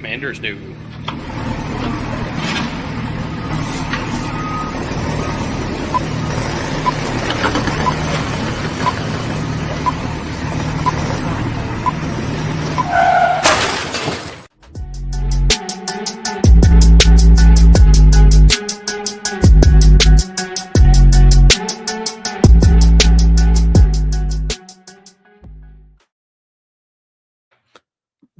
Commanders do.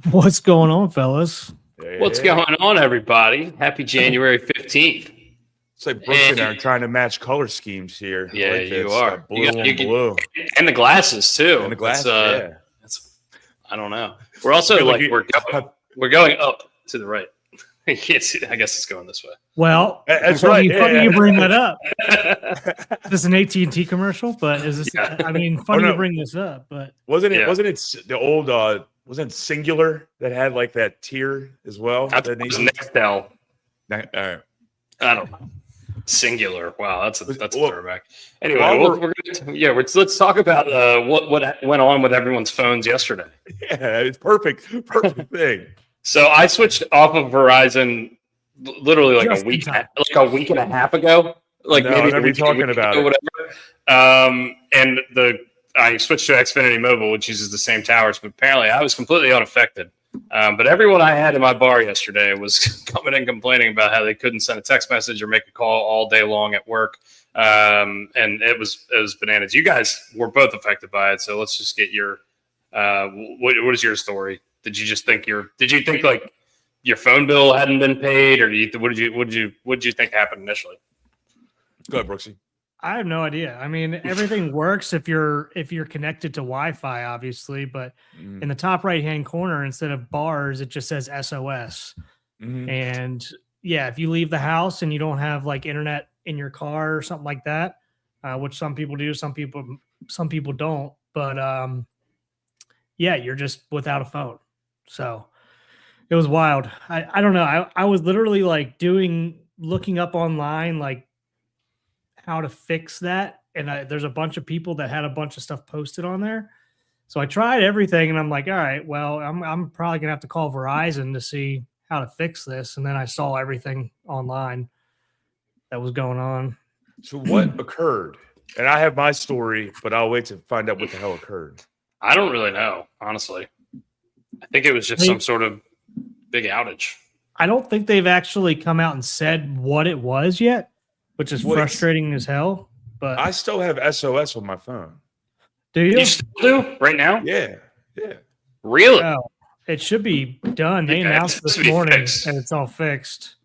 What's going on, fellas? What's going on, everybody? Happy January 15th. It's like Brooks and I are trying to match color schemes here. Yeah, like you are. Blue and blue. And the glasses, too. And the glasses, That's, I don't know. We're also we're going up to the right. You can't see. I guess it's going this way. Well, that's right. Funny you bring that up. This is an AT&T commercial, but is this? Yeah. I mean, funny you bring this up, but wasn't it the old? Wasn't it Singular that had like that tier as well? That was Nextel. I don't know. Singular. Wow, that's a throwback. Anyway, let's talk about what went on with everyone's phones yesterday. Yeah, it's perfect thing. So I switched off of Verizon literally like a week and a half ago. Like maybe we're talking about or whatever. And I switched to Xfinity Mobile, which uses the same towers, but apparently I was completely unaffected. But everyone I had in my bar yesterday was coming in complaining about how they couldn't send a text message or make a call all day long at work. And it was bananas. You guys were both affected by it, so let's just get your what is your story? Did you think like your phone bill hadn't been paid, or what did you think happened initially? Go ahead, Brooksy. I have no idea. I mean, everything works if you're connected to Wi-Fi, obviously, but in the top right-hand corner, instead of bars, it just says SOS. Mm-hmm. And yeah, if you leave the house and you don't have like internet in your car or something like that, which some people do, some people don't, but yeah, you're just without a phone. So it was wild. I don't know. I was literally like looking up online, like how to fix that. And there's a bunch of people that had a bunch of stuff posted on there. So I tried everything and I'm like, all right, well, I'm probably gonna have to call Verizon to see how to fix this. And then I saw everything online that was going on. So what occurred? And I have my story, but I'll wait to find out what the hell occurred. I don't really know, honestly. I think it was just some sort of big outage. I don't think they've actually come out and said what it was yet, which is frustrating as hell. But I still have SOS on my phone. Do you? You still do? Right now? Yeah. Really? Oh, it should be done. They announced this morning and it's all fixed.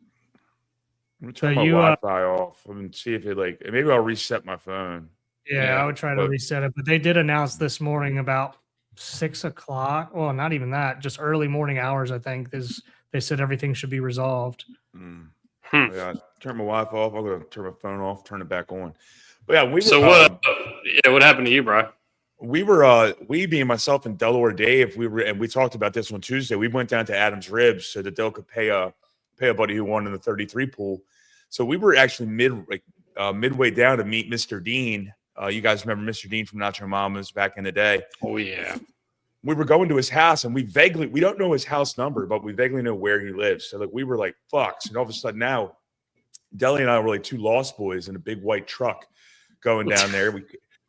I'm gonna turn my Wi-Fi off and see if it maybe I'll reset my phone. Yeah, I would try to reset it, but they did announce this morning about 6 o'clock. Well, not even that, just early morning hours. I think they said everything should be resolved. Yeah, turn my Wi-Fi off. I'm gonna turn my phone off, turn it back on. But yeah, what happened to you, bro? We were me and myself and Delaware Dave. We talked about this on Tuesday. We went down to Adam's Ribs so that Dale could pay a buddy who won in the 33 pool. So we were actually midway down to meet Mr. Dean. You guys remember Mr. Dean from Nacho Mamas back in the day? Oh yeah. We were going to his house, and we don't know his house number, but we vaguely know where he lives. So we were like, fucks. And all of a sudden now, Deli and I were like two lost boys in a big white truck going down there.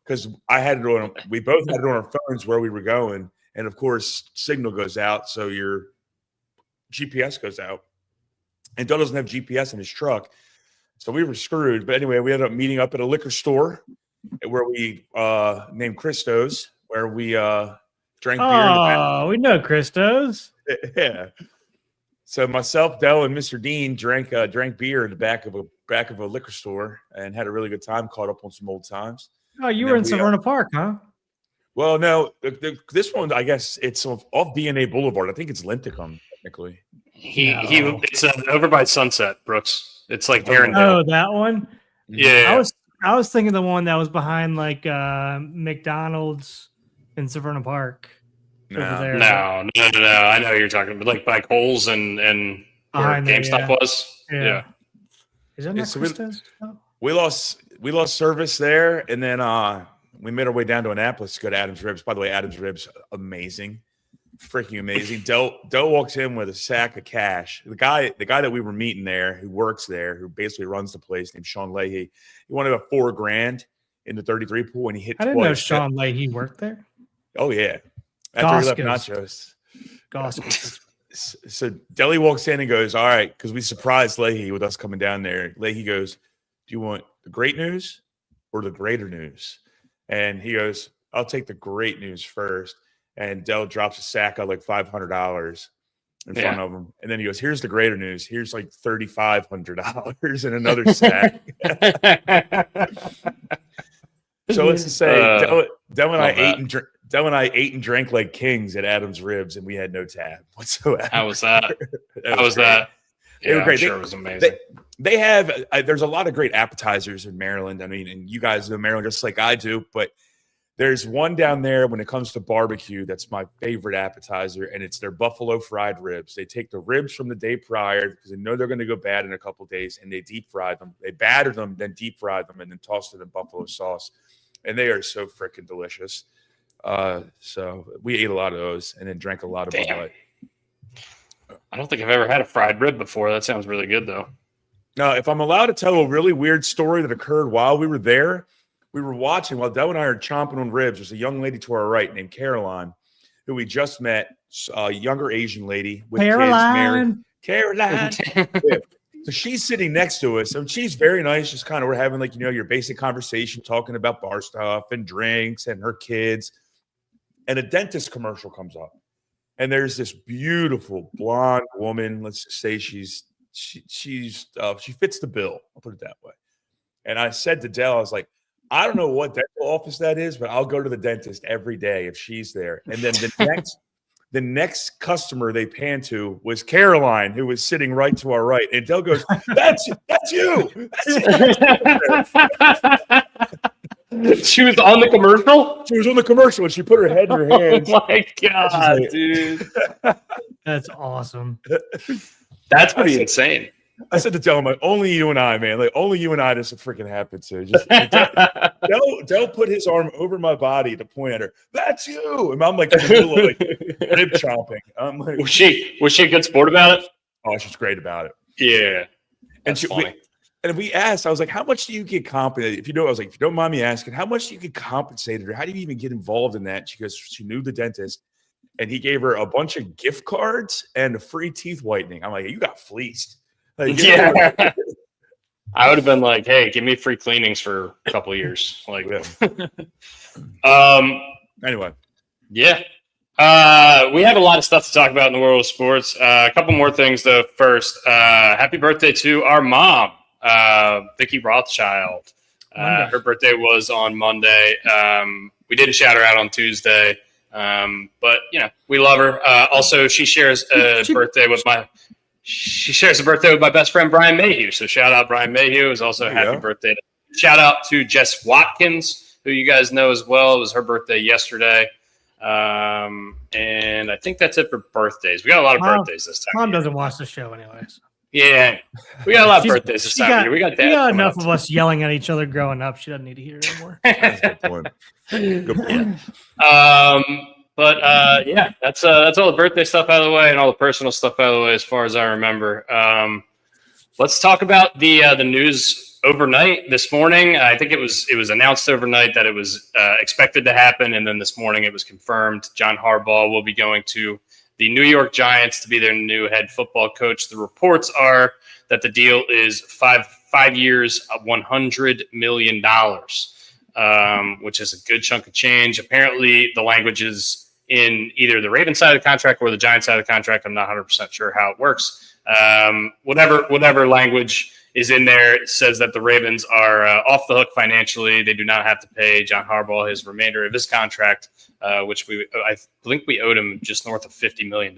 Because I had it on, we both had it on our phones where we were going. And of course, signal goes out. So your GPS goes out. And Dell doesn't have GPS in his truck. So we were screwed. But anyway, we ended up meeting up at a liquor store where we named Christo's, where we drank beer. Oh, we know Christo's. Yeah. So myself, Dell, and Mr. Dean drank beer in the back of a liquor store and had a really good time. Caught up on some old times. Oh, you were in Severna Park, huh? Well, no. This one, I guess, it's off DNA Boulevard. I think it's Linthicum, technically. It's over by Sunset, Brooks. It's like Arendelle. Oh, that one. Yeah. I was thinking the one that was behind like McDonald's in Severna Park. No. I know you're talking about, like by Kohl's and where GameStop was. Yeah. Is that not Christo's? We lost service there, and then we made our way down to Annapolis to go to Adam's Ribs. By the way, Adam's Ribs, amazing. freaking amazing. Dell walks in with a sack of cash. The guy that we were meeting there, who works there, who basically runs the place, named Sean Leahy, he wanted about $4,000 in the 33 pool, and he hit I twice. didn't know Sean Leahy worked there. Oh yeah, after he left Goskos. Nachos. So Deli walks in and goes, all right, because we surprised Leahy with us coming down there. Leahy goes, do you want the great news or the greater news? And he goes, I'll take the great news first. And Dell drops a sack of like $500 in front of him. And then he goes, here's the greater news. Here's like $3,500 in another sack. So let's just say Dell and I ate and drank like kings at Adam's Ribs, and we had no tab whatsoever. How was that? How was that? They were great. I'm sure it was amazing. They have there's a lot of great appetizers in Maryland. I mean, and you guys know Maryland just like I do, but there's one down there when it comes to barbecue that's my favorite appetizer, and it's their buffalo fried ribs. They take the ribs from the day prior because they know they're going to go bad in a couple of days, and they deep fry them. They batter them, then deep fry them, and then toss it in buffalo sauce. And they are so freaking delicious. So we ate a lot of those and then drank a lot of Bud Light. I don't think I've ever had a fried rib before. That sounds really good, though. Now, if I'm allowed to tell a really weird story that occurred while we were there, we were watching while Dell and I are chomping on ribs. There's a young lady to our right named Caroline, who we just met, a younger Asian lady with Caroline. kids. Caroline. Yeah. So she's sitting next to us, and she's very nice. Just kind of, we're having like, your basic conversation, talking about bar stuff and drinks and her kids. And a dentist commercial comes up, and there's this beautiful blonde woman. Let's just say she fits the bill. I'll put it that way. And I said to Dell, I was like, I don't know what dental office that is, but I'll go to the dentist every day if she's there. And then the next customer they pan to was Caroline, who was sitting right to our right. And Dell goes, that's you. She was on the commercial? She was on the commercial, and she put her head in her hands. Oh, my God, dude. That's awesome. That's pretty insane. I said to Dell, I'm like, only you and I, man. Like, only you and I, this would freaking happen to. Dell put his arm over my body to point at her. That's you. And I'm like, in the middle of like rib chomping. I'm like, was she a good sport about it? Oh, she's great about it. Yeah. And we asked, I was like, how much do you get compensated? If you don't mind me asking, how much do you get compensated, or how do you even get involved in that? She goes, she knew the dentist, and he gave her a bunch of gift cards and a free teeth whitening. I'm like, you got fleeced. Like, yeah. I would have been like, hey, give me free cleanings for a couple of years. Like, anyway. Yeah. We have a lot of stuff to talk about in the world of sports. A couple more things, though. First, happy birthday to our mom, Vicky Rothschild. Her birthday was on Monday. We didn't shout her out on Tuesday, but we love her. Also, she shares a birthday with my best friend Brian Mayhew. So shout out Brian Mayhew. Is also happy birthday. Shout out to Jess Watkins, who you guys know as well. It was her birthday yesterday. And I think that's it for birthdays. We got a lot of birthdays this time. Mom doesn't watch the show anyways. Yeah, we got a lot of birthdays this time. We got enough of us yelling at each other growing up. She doesn't need to hear it anymore. That's a good point. Good point. But that's all the birthday stuff out of the way and all the personal stuff out of the way as far as I remember. Let's talk about the news overnight this morning. I think it was announced overnight that it was expected to happen, and then this morning it was confirmed. John Harbaugh will be going to the New York Giants to be their new head football coach. The reports are that the deal is five years, $100 million, which is a good chunk of change. Apparently, the language is in either the Ravens side of the contract or the Giants side of the contract. I'm not 100% sure how it works. Whatever language is in there, it says that the Ravens are off the hook financially. They do not have to pay John Harbaugh his remainder of his contract, which I think we owed him just north of $50 million. And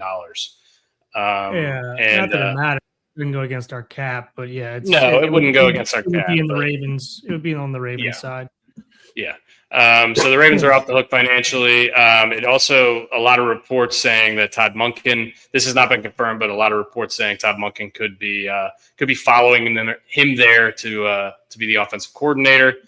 not that it matters. It wouldn't go against our cap, but it wouldn't go against our cap. It would be in the Ravens. It would be on the Ravens side. Yeah. So the Ravens are off the hook financially. It also, a lot of reports saying that Todd Monken, this has not been confirmed, but a lot of reports saying Todd Monken could be following him there to be the offensive coordinator,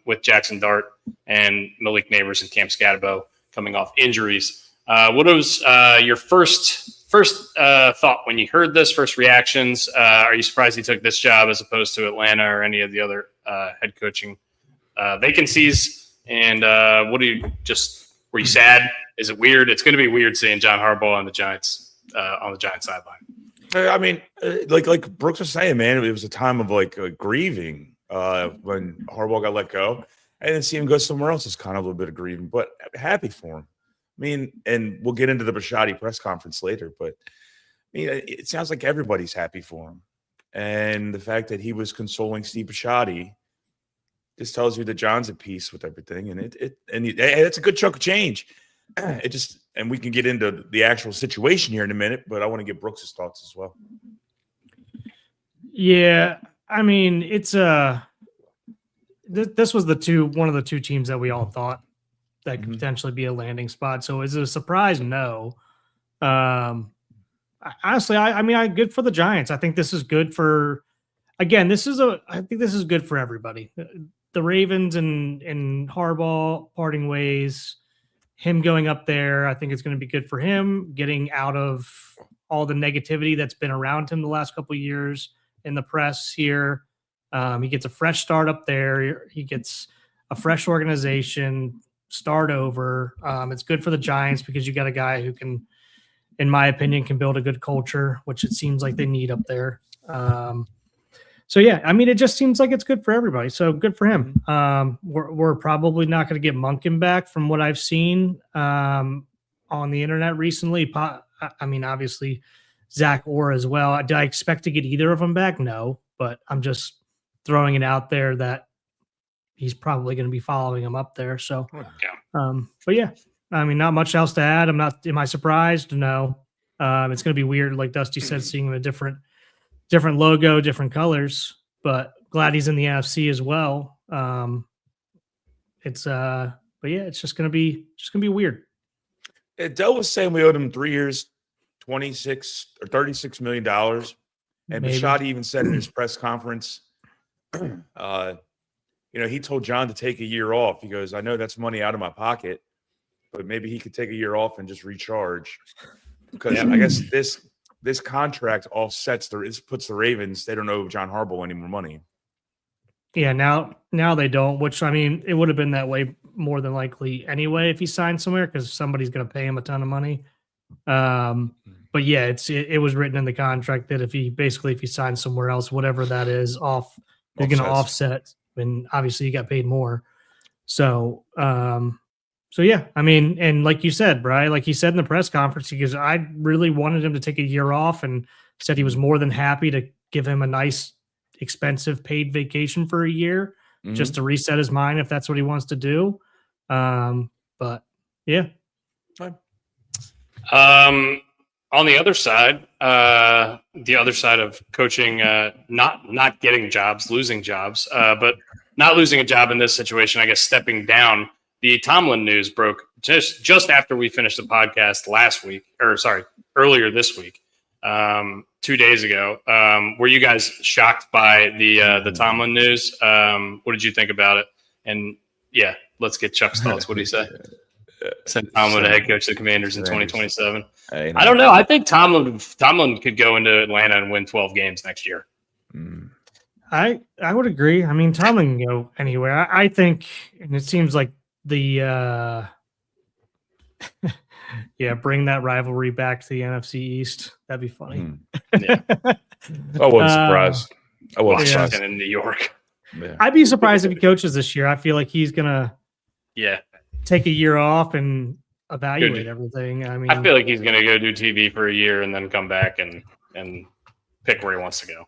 with Jackson Dart and Malik Neighbors and Cam Scatterbo coming off injuries. What was your first thought when you heard this? First reactions? Are you surprised he took this job as opposed to Atlanta or any of the other head coaching vacancies? And were you sad? Is it weird? It's going to be weird seeing John Harbaugh on the Giants sideline. I mean, like Brooks was saying, man, it was a time of grieving when Harbaugh got let go, and then see him go somewhere else is kind of a little bit of grieving, but happy for him. I mean, and we'll get into the Bisciotti press conference later, but I mean, it sounds like everybody's happy for him, and the fact that he was consoling Steve Bisciotti just tells you that John's at peace with everything, and it's a good chunk of change. And we can get into the actual situation here in a minute, but I want to get Brooks' thoughts as well. Yeah, I mean, it's this was one of the two teams that we all thought that could potentially be a landing spot. So is it a surprise? No. Honestly, I mean, good for the Giants. I think this is good for. Again, I think this is good for everybody. The Ravens and Harbaugh parting ways. Him going up there, I think it's going to be good for him, getting out of all the negativity that's been around him the last couple of years in the press here. He gets a fresh start up there. He gets a fresh organization, start over. It's good for the Giants because you got a guy who can, in my opinion, can build a good culture, which it seems like they need up there. So, yeah, I mean, it just seems like it's good for everybody. So good for him. We're probably not going to get Monken back from what I've seen on the internet recently. I mean, obviously, Zach Orr as well. Did I expect to get either of them back? No, but I'm just throwing it out there that he's probably going to be following him up there. So, but yeah, I mean, not much else to add. Am I surprised? No. It's going to be weird, like Dusty said, seeing him a different logo, different colors, but glad he's in the NFC as well. But yeah, it's just gonna be weird. Dell was saying we owed him 3 years, $26 or $36 million. And Bisciotti even said in his press conference, he told John to take a year off. He goes, I know that's money out of my pocket, but maybe he could take a year off and just recharge. Because I guess this contract offsets puts the Ravens. They don't owe John Harbaugh any more money. Yeah, now they don't. Which I mean, it would have been that way more than likely anyway if he signed somewhere because somebody's going to pay him a ton of money. But yeah, it was written in the contract that if he signs somewhere else, whatever that is, they're going to offset, and obviously he got paid more. So. So, yeah, I mean, and like you said, Brian, like he said in the press conference, he goes, I really wanted him to take a year off and said he was more than happy to give him a nice, expensive paid vacation for a year just to reset his mind if that's what he wants to do. But, yeah. On the other side of coaching, not getting jobs, losing jobs, but not losing a job in this situation, I guess stepping down. The Tomlin news broke just after we finished the podcast earlier this week, 2 days ago. Were you guys shocked by the Tomlin news? What did you think about it? And yeah, let's get Chuck's thoughts. What do you say? Send Tomlin to head coach of the Commanders in 2027. I don't know. I think Tomlin could go into Atlanta and win 12 games next year. I would agree. I mean, Tomlin can go anywhere. I think, and it seems like bring that rivalry back to the NFC East. That'd be funny. Yeah. I wasn't surprised. I wasn't surprised. In New York. Yeah. I'd be surprised if he coaches this year. I feel like he's gonna take a year off and evaluate everything. I mean, I feel like he's gonna go do TV for a year and then come back and pick where he wants to go.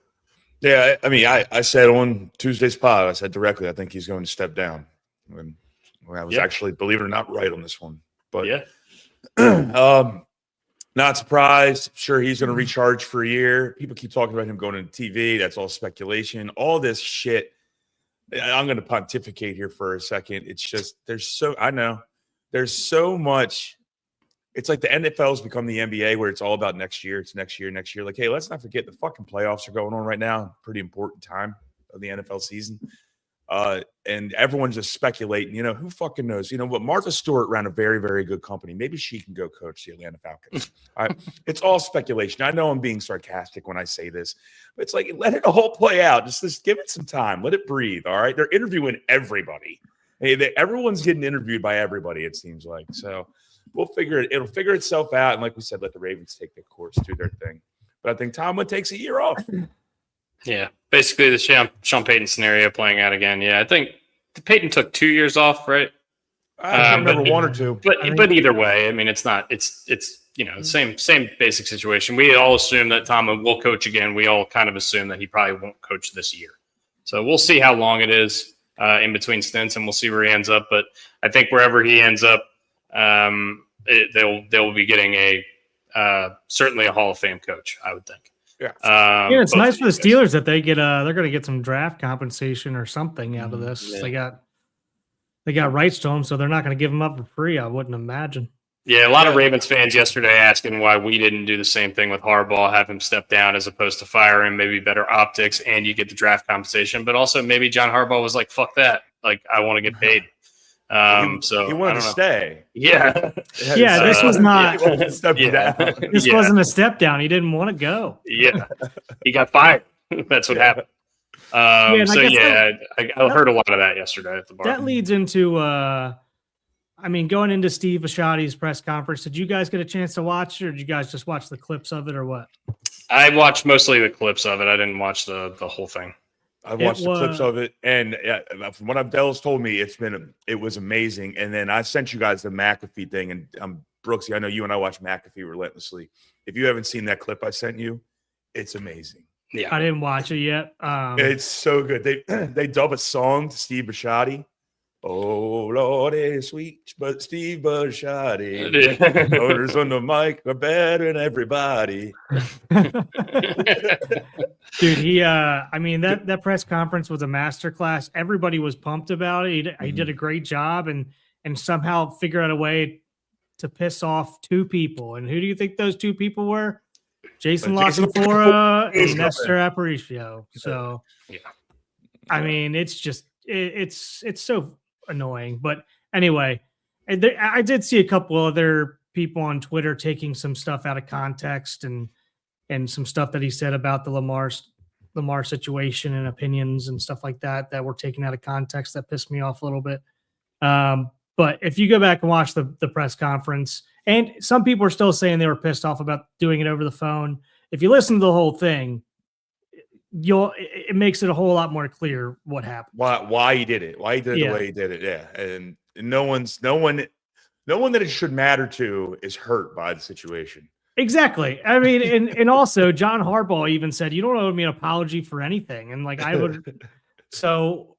Yeah, I mean, I said on Tuesday's pod, I said directly, I think he's going to step down. And I was actually, believe it or not, right on this one. But not surprised. Sure, he's going to recharge for a year. People keep talking about him going into TV. That's all speculation. All this shit. I'm going to pontificate here for a second. It's just there's so much. It's like the NFL's become the NBA where it's all about next year. It's next year. Like, hey, let's not forget the fucking playoffs are going on right now. Pretty important time of the NFL season. And everyone's just speculating, who fucking knows? But Martha Stewart ran a very, very good company. Maybe she can go coach the Atlanta Falcons. All right. It's all speculation. I know I'm being sarcastic when I say this, but it's like, let it all play out. Just give it some time. Let it breathe. All right. They're interviewing everybody. Hey, everyone's getting interviewed by everybody, it seems like. So we'll figure it. It'll figure itself out. And like we said, let the Ravens take their course, do their thing. But I think Tomlin takes a year off. Yeah, basically the Sean Payton scenario playing out again. Yeah, I think Payton took 2 years off, right? I remember 1 or 2. But either way, I mean, it's not. It's the same basic situation. We all assume that Tomlin will coach again. We all kind of assume that he probably won't coach this year. So we'll see how long it is in between stints, and we'll see where he ends up. But I think wherever he ends up, they'll be getting certainly a Hall of Fame coach, I would think. Yeah, it's nice for the Steelers that they get they're going to get some draft compensation or something out of this. Yeah. They got rights to them, so they're not going to give them up for free. I wouldn't imagine. Yeah, a lot of Ravens fans yesterday asking why we didn't do the same thing with Harbaugh, have him step down as opposed to fire him, maybe better optics, and you get the draft compensation. But also maybe John Harbaugh was like, "Fuck that! Like I want to get paid." So he wanted to stay. Yeah, yeah. This was not. This wasn't a step down. He didn't want to go. Yeah, he got fired. That's what happened. I heard a lot of that yesterday at the bar. That leads into, going into Steve Bisciotti's press conference. Did you guys get a chance to watch it, or did you guys just watch the clips of it, or what? I watched mostly the clips of it. I didn't watch the whole thing. I watched the clips of it, and from what Abdel's told me, it was amazing. And then I sent you guys the McAfee thing, and Brooksy, I know you and I watch McAfee relentlessly. If you haven't seen that clip I sent you, it's amazing. Yeah, I didn't watch it yet. It's so good. They dub a song to Steve Bisciotti. Oh Lord, it's sweet, but Steve Bisciotti. Owners on the mic are better than everybody. Dude, that press conference was a masterclass. Everybody was pumped about it. He did a great job and somehow figured out a way to piss off 2 people. And who do you think those 2 people were? Jason LaCanfora and Nestor Aparicio. So, yeah. I mean, it's just it's so annoying. But anyway, I did see a couple other people on Twitter taking some stuff out of context and some stuff that he said about the Lamar situation and opinions and stuff like that were taken out of context. That pissed me off a little bit. But if you go back and watch the press conference, and some people are still saying they were pissed off about doing it over the phone. If you listen to the whole thing, it makes it a whole lot more clear what happened. Why he did it. Why he did it the way he did it. Yeah. And no one that it should matter to is hurt by the situation. Exactly. I mean, and also John Harbaugh even said, you don't owe me an apology for anything. And like, I would, so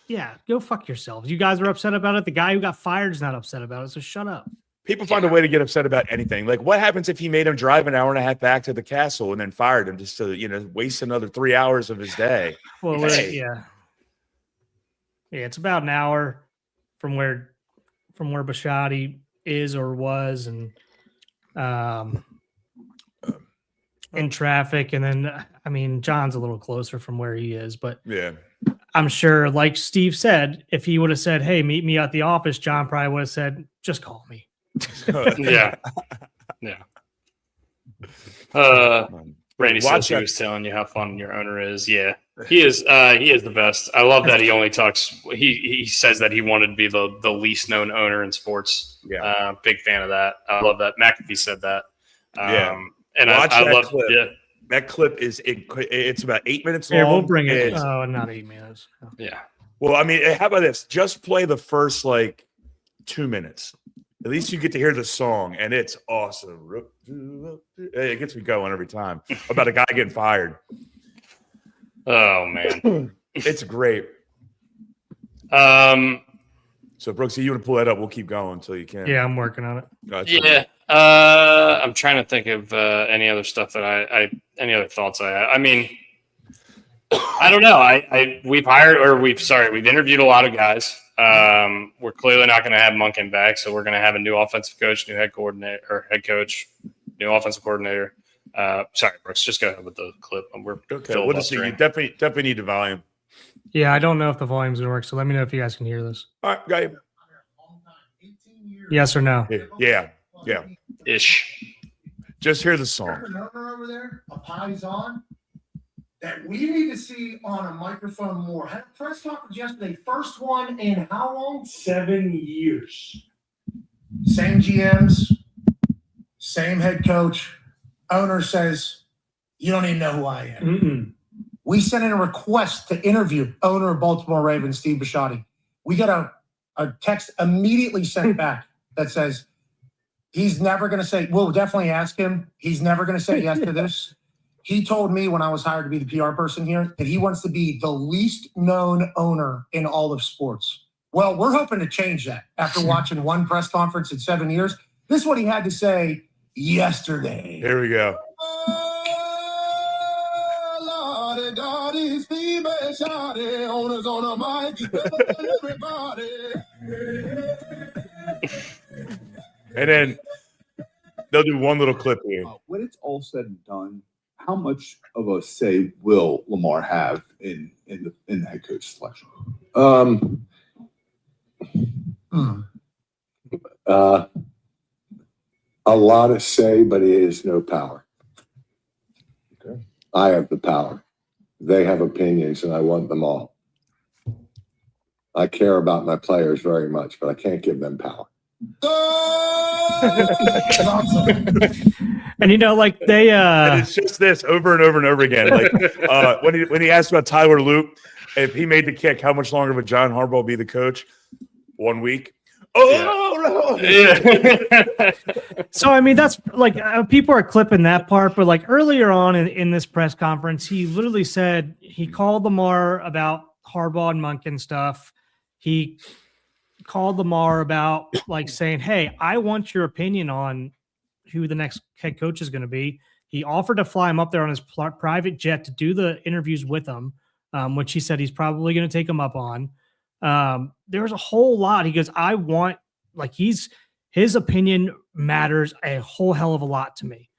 yeah, go fuck yourselves. You guys are upset about it. The guy who got fired is not upset about it. So shut up. People find a way to get upset about anything. Like, what happens if he made him drive an hour and a half back to the castle and then fired him just to, waste another 3 hours of his day? Well, yeah, it's about an hour from where Bisciotti is or was, and in traffic. And then, I mean, John's a little closer from where he is, but yeah, I'm sure, like Steve said, if he would have said, "Hey, meet me at the office," John probably would have said, "Just call me." Yeah. Randy says he was telling you how fun your owner is. Yeah, he is. He is the best. I love that he only talks. He says that he wanted to be the least known owner in sports. Yeah, big fan of that. I love that. McAfee said that. And watch I that love. clip. Yeah, that clip it's about 8 minutes long. Yeah, we'll bring it. Oh, not 8 minutes. Yeah. Well, I mean, how about this? Just play the first 2 minutes. At least you get to hear the song, and it's awesome. It gets me going every time about a guy getting fired. Oh man, it's great. So Brooksy, you want to pull that up? We'll keep going until you can. Yeah, I'm working on it. Gotcha. Yeah. I'm trying to think of any other stuff that any other thoughts I have. I mean, I don't know. We've interviewed a lot of guys. We're clearly not going to have Monken back, so we're going to have a new offensive coach, new head coach, new offensive coordinator. Sorry, Brooks, just go ahead with the clip. We're okay. We'll just see. You definitely need the volume. Yeah, I don't know if the volume's gonna work, so let me know if you guys can hear this. All right, got you. Yes or no? Yeah. Ish. Just hear the song. Over there, a Paisan that we need to see on a microphone more. Had a press conference yesterday, first one in how long? 7 years. Same GMs, same head coach. Owner says, "You don't even know who I am." Mm-mm. We sent in a request to interview owner of Baltimore Ravens, Steve Bisciotti. We got a text immediately sent back that says, he's never going to say, we'll definitely ask him. He's never going to say yes to this. He told me when I was hired to be the PR person here that he wants to be the least known owner in all of sports. Well, we're hoping to change that after watching one press conference in 7 years. This is what he had to say yesterday. Here we go. Owners on a mic, everybody. And then they'll do one little clip here. When it's all said and done, how much of a say will Lamar have in the head coach selection? A lot of say, but he has no power. Okay. I have the power. They have opinions, and I want them all. I care about my players very much, but I can't give them power. And like they And it's just this over and over and over again. Like when he asked about Tyler Loop, if he made the kick, how much longer would John Harbaugh be the coach? 1 week. Oh no! Yeah. So I mean that's like people are clipping that part, but like earlier on in this press conference, he literally said he called Lamar about Harbaugh and Monken stuff. He called Lamar about like saying, "Hey, I want your opinion on who the next head coach is going to be." He offered to fly him up there on his private jet to do the interviews with him, which he said he's probably going to take him up on. There's a whole lot. He goes, I want, like, his opinion matters a whole hell of a lot to me.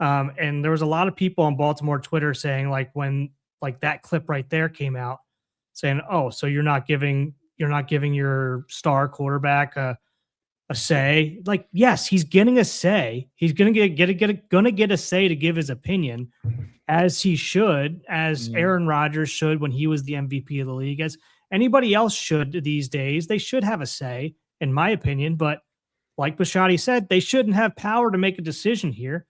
And there was a lot of people on Baltimore Twitter saying, like, when like that clip right there came out, saying, "Oh, so you're not giving your star quarterback a say." Like, yes, he's getting a say. He's gonna get a say to give his opinion, as he should, as Aaron Rodgers should when he was the MVP of the league, as anybody else should these days. They should have a say, in my opinion. But like Bisciotti said, they shouldn't have power to make a decision here.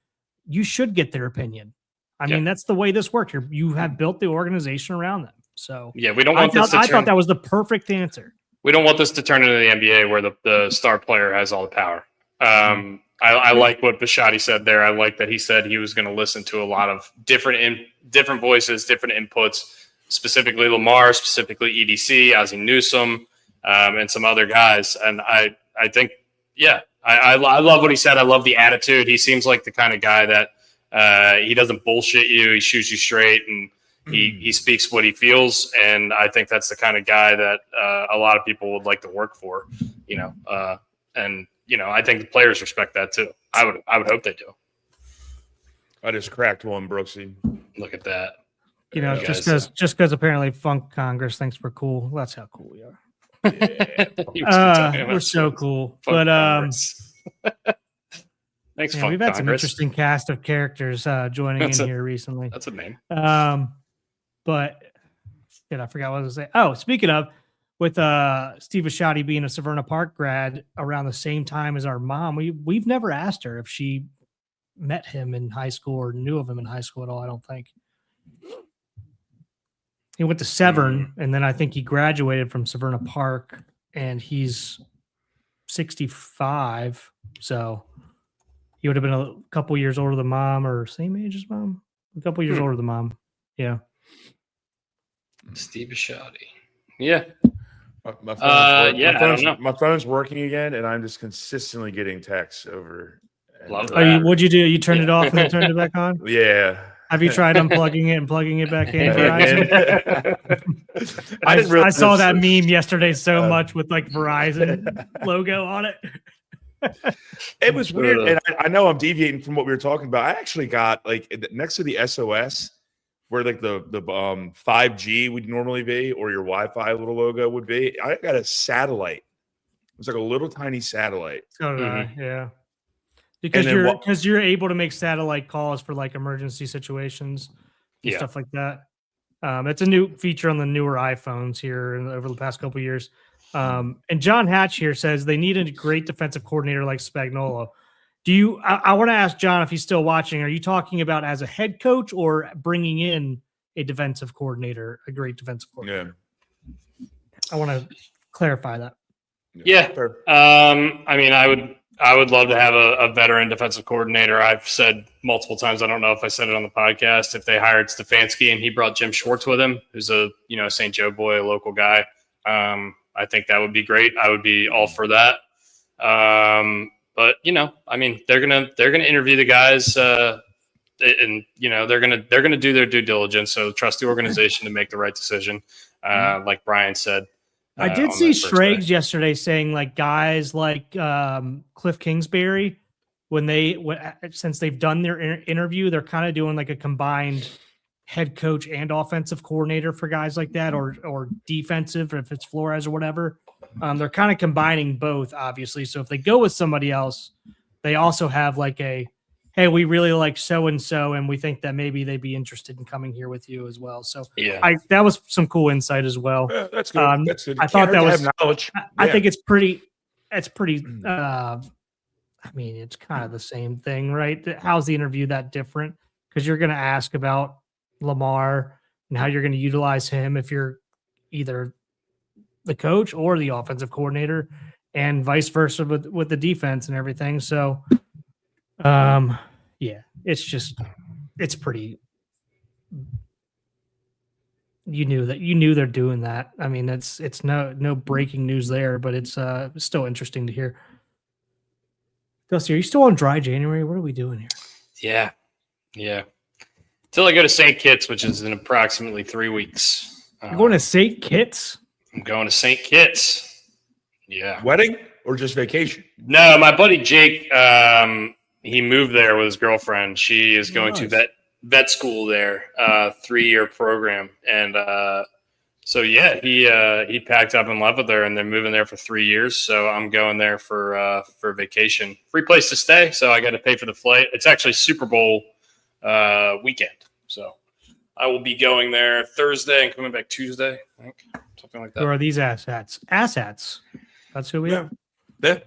You should get their opinion. I mean, that's the way this works. You have built the organization around them. So yeah, we don't want I thought that was the perfect answer. We don't want this to turn into the NBA where the star player has all the power. I like what Bisciotti said there. I like that he said he was going to listen to a lot of different voices, different inputs, specifically Lamar, specifically EDC, Ozzie Newsome, and some other guys. And I think, I love what he said. I love the attitude. He seems like the kind of guy that he doesn't bullshit you. He shoots you straight, and he speaks what he feels. And I think that's the kind of guy that a lot of people would like to work for, and I think the players respect that too. I would hope they do. I just cracked one, Brooksy. Look at that. Just because apparently Funk Congress thinks we're cool. That's how cool we are. Yeah. We're so cool. Funk But Congress. Thanks, Funk we've had some Congress. interesting cast of characters joining here recently. That's a name. But I forgot what I was going to say. Oh, speaking of, with Steve Bisciotti being a Severna Park grad around the same time as our mom, we've never asked her if she met him in high school or knew of him in high school at all. I don't think. He went to Severn, and then I think he graduated from Severna Park, and he's 65. So he would have been a couple years older than mom, or same age as mom. A couple years older than mom. Yeah. Steve Bisciotti. Yeah. My phone's working again, and I'm just consistently getting texts over. Love that. What'd you do? You turned it off and then turned it back on? Yeah. Have you tried unplugging it and plugging it back in? Verizon? I I saw that meme yesterday so much with like Verizon logo on it. It was weird, and I know I'm deviating from what we were talking about. I actually got like next to the SOS, where like the 5G would normally be, or your Wi-Fi little logo would be. I got a satellite. It was like a little tiny satellite. So did Mhm. I, yeah. Because then you're able to make satellite calls for like emergency situations and Yeah. stuff like that. It's a new feature on the newer iPhones here over the past couple of years. And John Hatch here says they need a great defensive coordinator like Spagnuolo. I want to ask John if he's still watching. Are you talking about as a head coach or bringing in a defensive coordinator, a great defensive coordinator? Yeah. I want to clarify that. Yeah. Fair. I mean, I would love to have a veteran defensive coordinator. I've said multiple times, I don't know if I said it on the podcast, if they hired Stefanski and he brought Jim Schwartz with him, who's a St. Joe boy, a local guy. I think that would be great. I would be all for that. But I mean, they're gonna interview the guys, and they're gonna do their due diligence. So trust the organization to make the right decision, like Brian said. I did see Schrags yesterday saying like guys like Cliff Kingsbury, since they've done their interview, they're kind of doing like a combined head coach and offensive coordinator for guys like that, or defensive, if it's Flores or whatever. They're kind of combining both, obviously. So if they go with somebody else, they also have like hey, we really like so-and-so, and we think that maybe they'd be interested in coming here with you as well. So yeah, that was some cool insight as well. Yeah, that's good. That's good. I thought that was knowledge. I think it's pretty, I mean, it's kind of the same thing, right? How's the interview that different? Because you're going to ask about Lamar and how you're going to utilize him if you're either the coach or the offensive coordinator, and vice versa with the defense and everything. So, yeah, it's pretty. You knew they're doing that. I mean, it's no breaking news there, but it's still interesting to hear. Dusty, are you still on dry January? What are we doing here? Yeah. Till I go to St. Kitts, which is in approximately 3 weeks. You're going to St. Kitts? I'm going to St. Kitts. Yeah. Wedding or just vacation? No, my buddy Jake, he moved there with his girlfriend. She is going to vet school there, 3-year program. And so, yeah, he packed up and left with her, and they're moving there for 3 years. So I'm going there for vacation. Free place to stay, so I got to pay for the flight. It's actually Super Bowl weekend. So I will be going there Thursday and coming back Tuesday, I think. Something like that. Who are these asshats? Asshats. That's who we are. Yeah.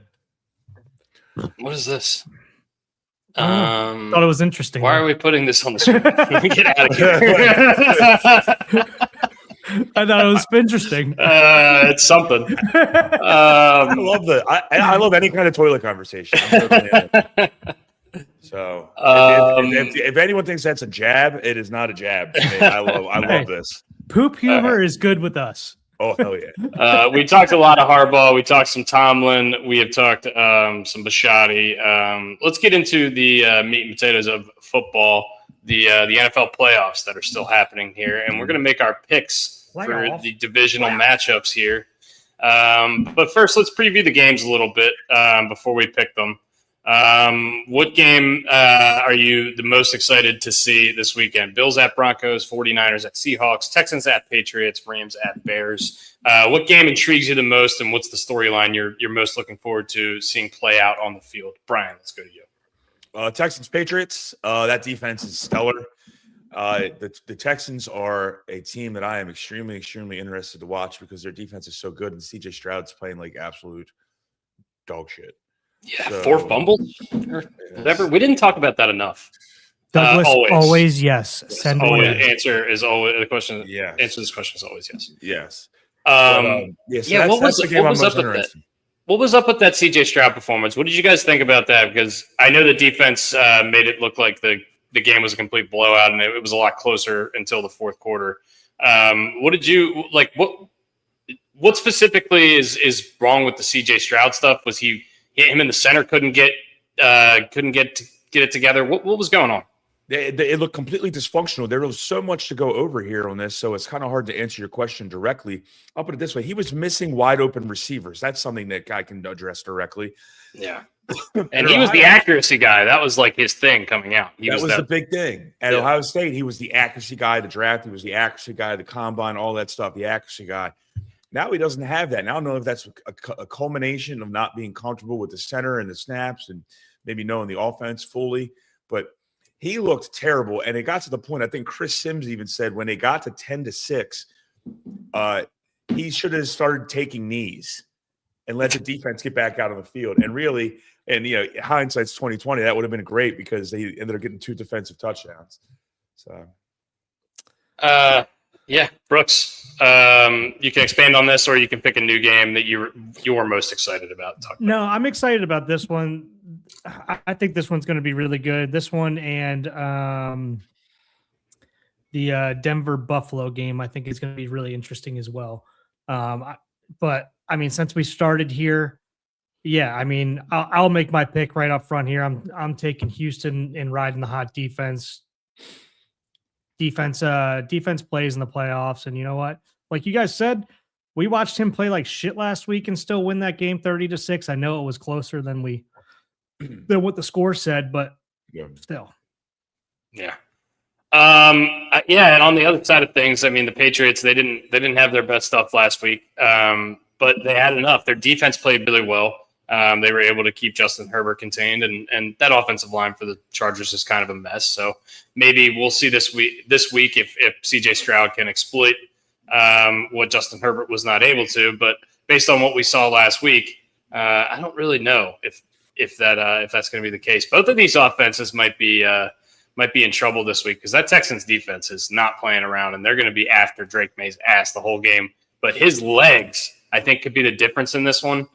What is this? Thought it was interesting. Why are we putting this on the screen? Get out of here. I thought it was interesting. It's something. I love I love any kind of toilet conversation. So if anyone thinks that's a jab, it is not a jab. I love this. Poop humor is good with us. Oh, hell yeah. We talked a lot of Harbaugh. We talked some Tomlin. We have talked some Bisciotti. Let's get into the meat and potatoes of football, the NFL playoffs that are still happening here. And we're going to make our picks for the divisional matchups here. But first, let's preview the games a little bit before we pick them. What game are you the most excited to see this weekend? Bills at Broncos, 49ers at Seahawks, Texans at Patriots, Rams at Bears. What game intrigues you the most, and what's the storyline you're most looking forward to seeing play out on the field? Brian, let's go to you. Texans, Patriots. That defense is stellar. The Texans are a team that I am extremely, extremely interested to watch because their defense is so good, and CJ Stroud's playing like absolute dog shit. Yeah, so, 4 fumbles or whatever. We didn't talk about that enough. Douglas, always yes. Send always. Answer is always the question. Yeah. Answer to this question is always yes. Yes. So what was up with that CJ Stroud performance? What did you guys think about that? Because I know the defense made it look like the game was a complete blowout, and it was a lot closer until the fourth quarter. What did you like? What specifically is wrong with the CJ Stroud stuff? Was him in the center couldn't get it together? What was going on? It looked completely dysfunctional. There was so much to go over here on this, so it's kind of hard to answer your question directly. I'll put it this way. He was missing wide open receivers. That's something that guy can address directly. Yeah. And he was the accuracy guy. That was like his thing coming out. That was the big thing. At Ohio State, he was the accuracy guy, the draft. He was the accuracy guy, the combine, all that stuff, the accuracy guy. Now he doesn't have that. Now I don't know if that's a culmination of not being comfortable with the center and the snaps and maybe knowing the offense fully. But he looked terrible. And it got to the point, I think Chris Sims even said when they got to 10-6, he should have started taking knees and let the defense get back out on the field. And really, hindsight's 2020, that would have been great because they ended up getting 2 defensive touchdowns. So, yeah, Brooks, you can expand on this, or you can pick a new game that you're most excited about. No, I'm excited about this one. I think this one's going to be really good. This one and the Denver Buffalo game, I think is going to be really interesting as well. But I mean, since we started here, yeah, I mean, I'll make my pick right up front here. I'm taking Houston and riding the hot defense. Defense plays in the playoffs, and you know what? Like you guys said, we watched him play like shit last week and still win that game 30-6. I know it was closer than what the score said, but still. Yeah. Yeah, and on the other side of things, I mean, the Patriots, they didn't have their best stuff last week, but they had enough. Their defense played really well. They were able to keep Justin Herbert contained, and that offensive line for the Chargers is kind of a mess. So maybe we'll see this week if C.J. Stroud can exploit what Justin Herbert was not able to. But based on what we saw last week, I don't really know if that's going to be the case. Both of these offenses might be in trouble this week because that Texans defense is not playing around, and they're going to be after Drake May's ass the whole game. But his legs, I think, could be the difference in this one.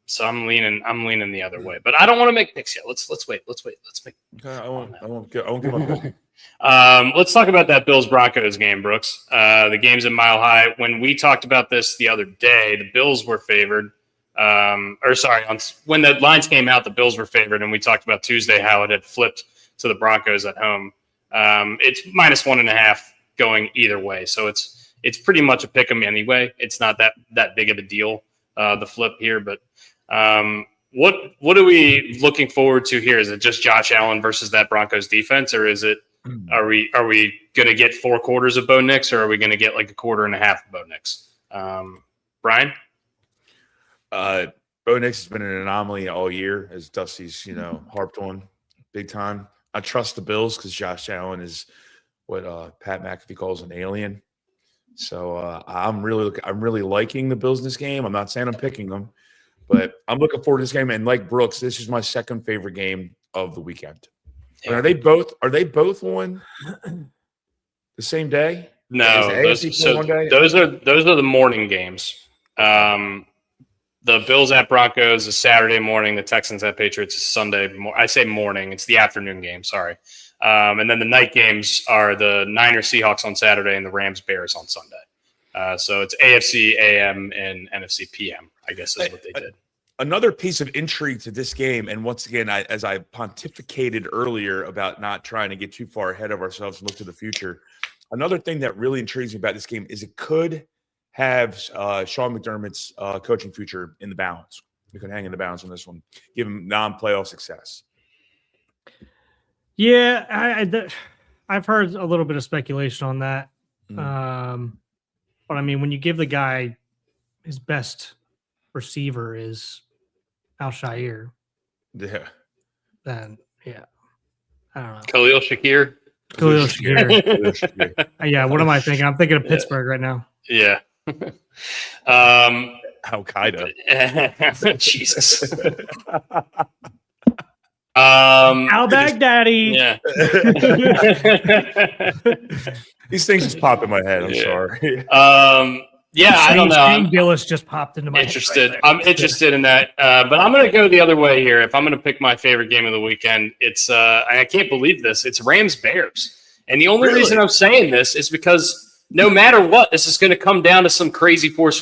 So I'm leaning the other way, but I don't want to make picks yet. Let's wait. Let's make. Okay, I won't give up. Let's talk about that Bills-Broncos game, Brooks. The game's at Mile High. When we talked about this the other day, the Bills were favored. When the lines came out, the Bills were favored, and we talked about Tuesday how it had flipped to the Broncos at home. It's -1.5 going either way, so it's pretty much a pick 'em anyway. It's not that big of a deal, the flip here, but what are we looking forward to here? Is it just Josh Allen versus that Broncos defense, or is it are we going to get 4 quarters of Bo Nix, or are we going to get like a quarter and a half of Bo Nix? Brian? Bo Nix has been an anomaly all year, as Dusty's harped on big time. I trust the Bills because Josh Allen is what Pat McAfee calls an alien. So I'm really liking the Bills in this game. I'm not saying I'm picking them, but I'm looking forward to this game. And like Brooks, this is my second favorite game of the weekend. Yeah. Are they both on the same day? No, those are the morning games. The Bills at Broncos is Saturday morning. The Texans at Patriots is Sunday. I say morning. It's the afternoon game. Sorry. And then the night games are the Niners Seahawks on Saturday and the Rams Bears on Sunday. So it's AFC AM and NFC PM, I guess is what they did. Another piece of intrigue to this game, and once again, as I pontificated earlier about not trying to get too far ahead of ourselves and look to the future, another thing that really intrigues me about this game is it could have Sean McDermott's coaching future in the balance. We could hang in the balance on this one, give him non-playoff success. Yeah, I've heard a little bit of speculation on that. But I mean, when you give the guy his best receiver is Al-Shaair, then yeah, I don't know. Khalil Shakir. Yeah, what am I thinking? I'm thinking of Pittsburgh right now. Yeah. Al-Qaeda. Jesus. Al-Baghdadi. Yeah. These things just pop in my head. I'm sorry. Yeah, I don't know. Shane Gillis just popped into my head. Right I'm interested in that, but I'm going to go the other way here. If I'm going to pick my favorite game of the weekend, it's I can't believe this. It's Rams Bears, and the only reason I'm saying this is because no matter what, this is going to come down to some crazy fourth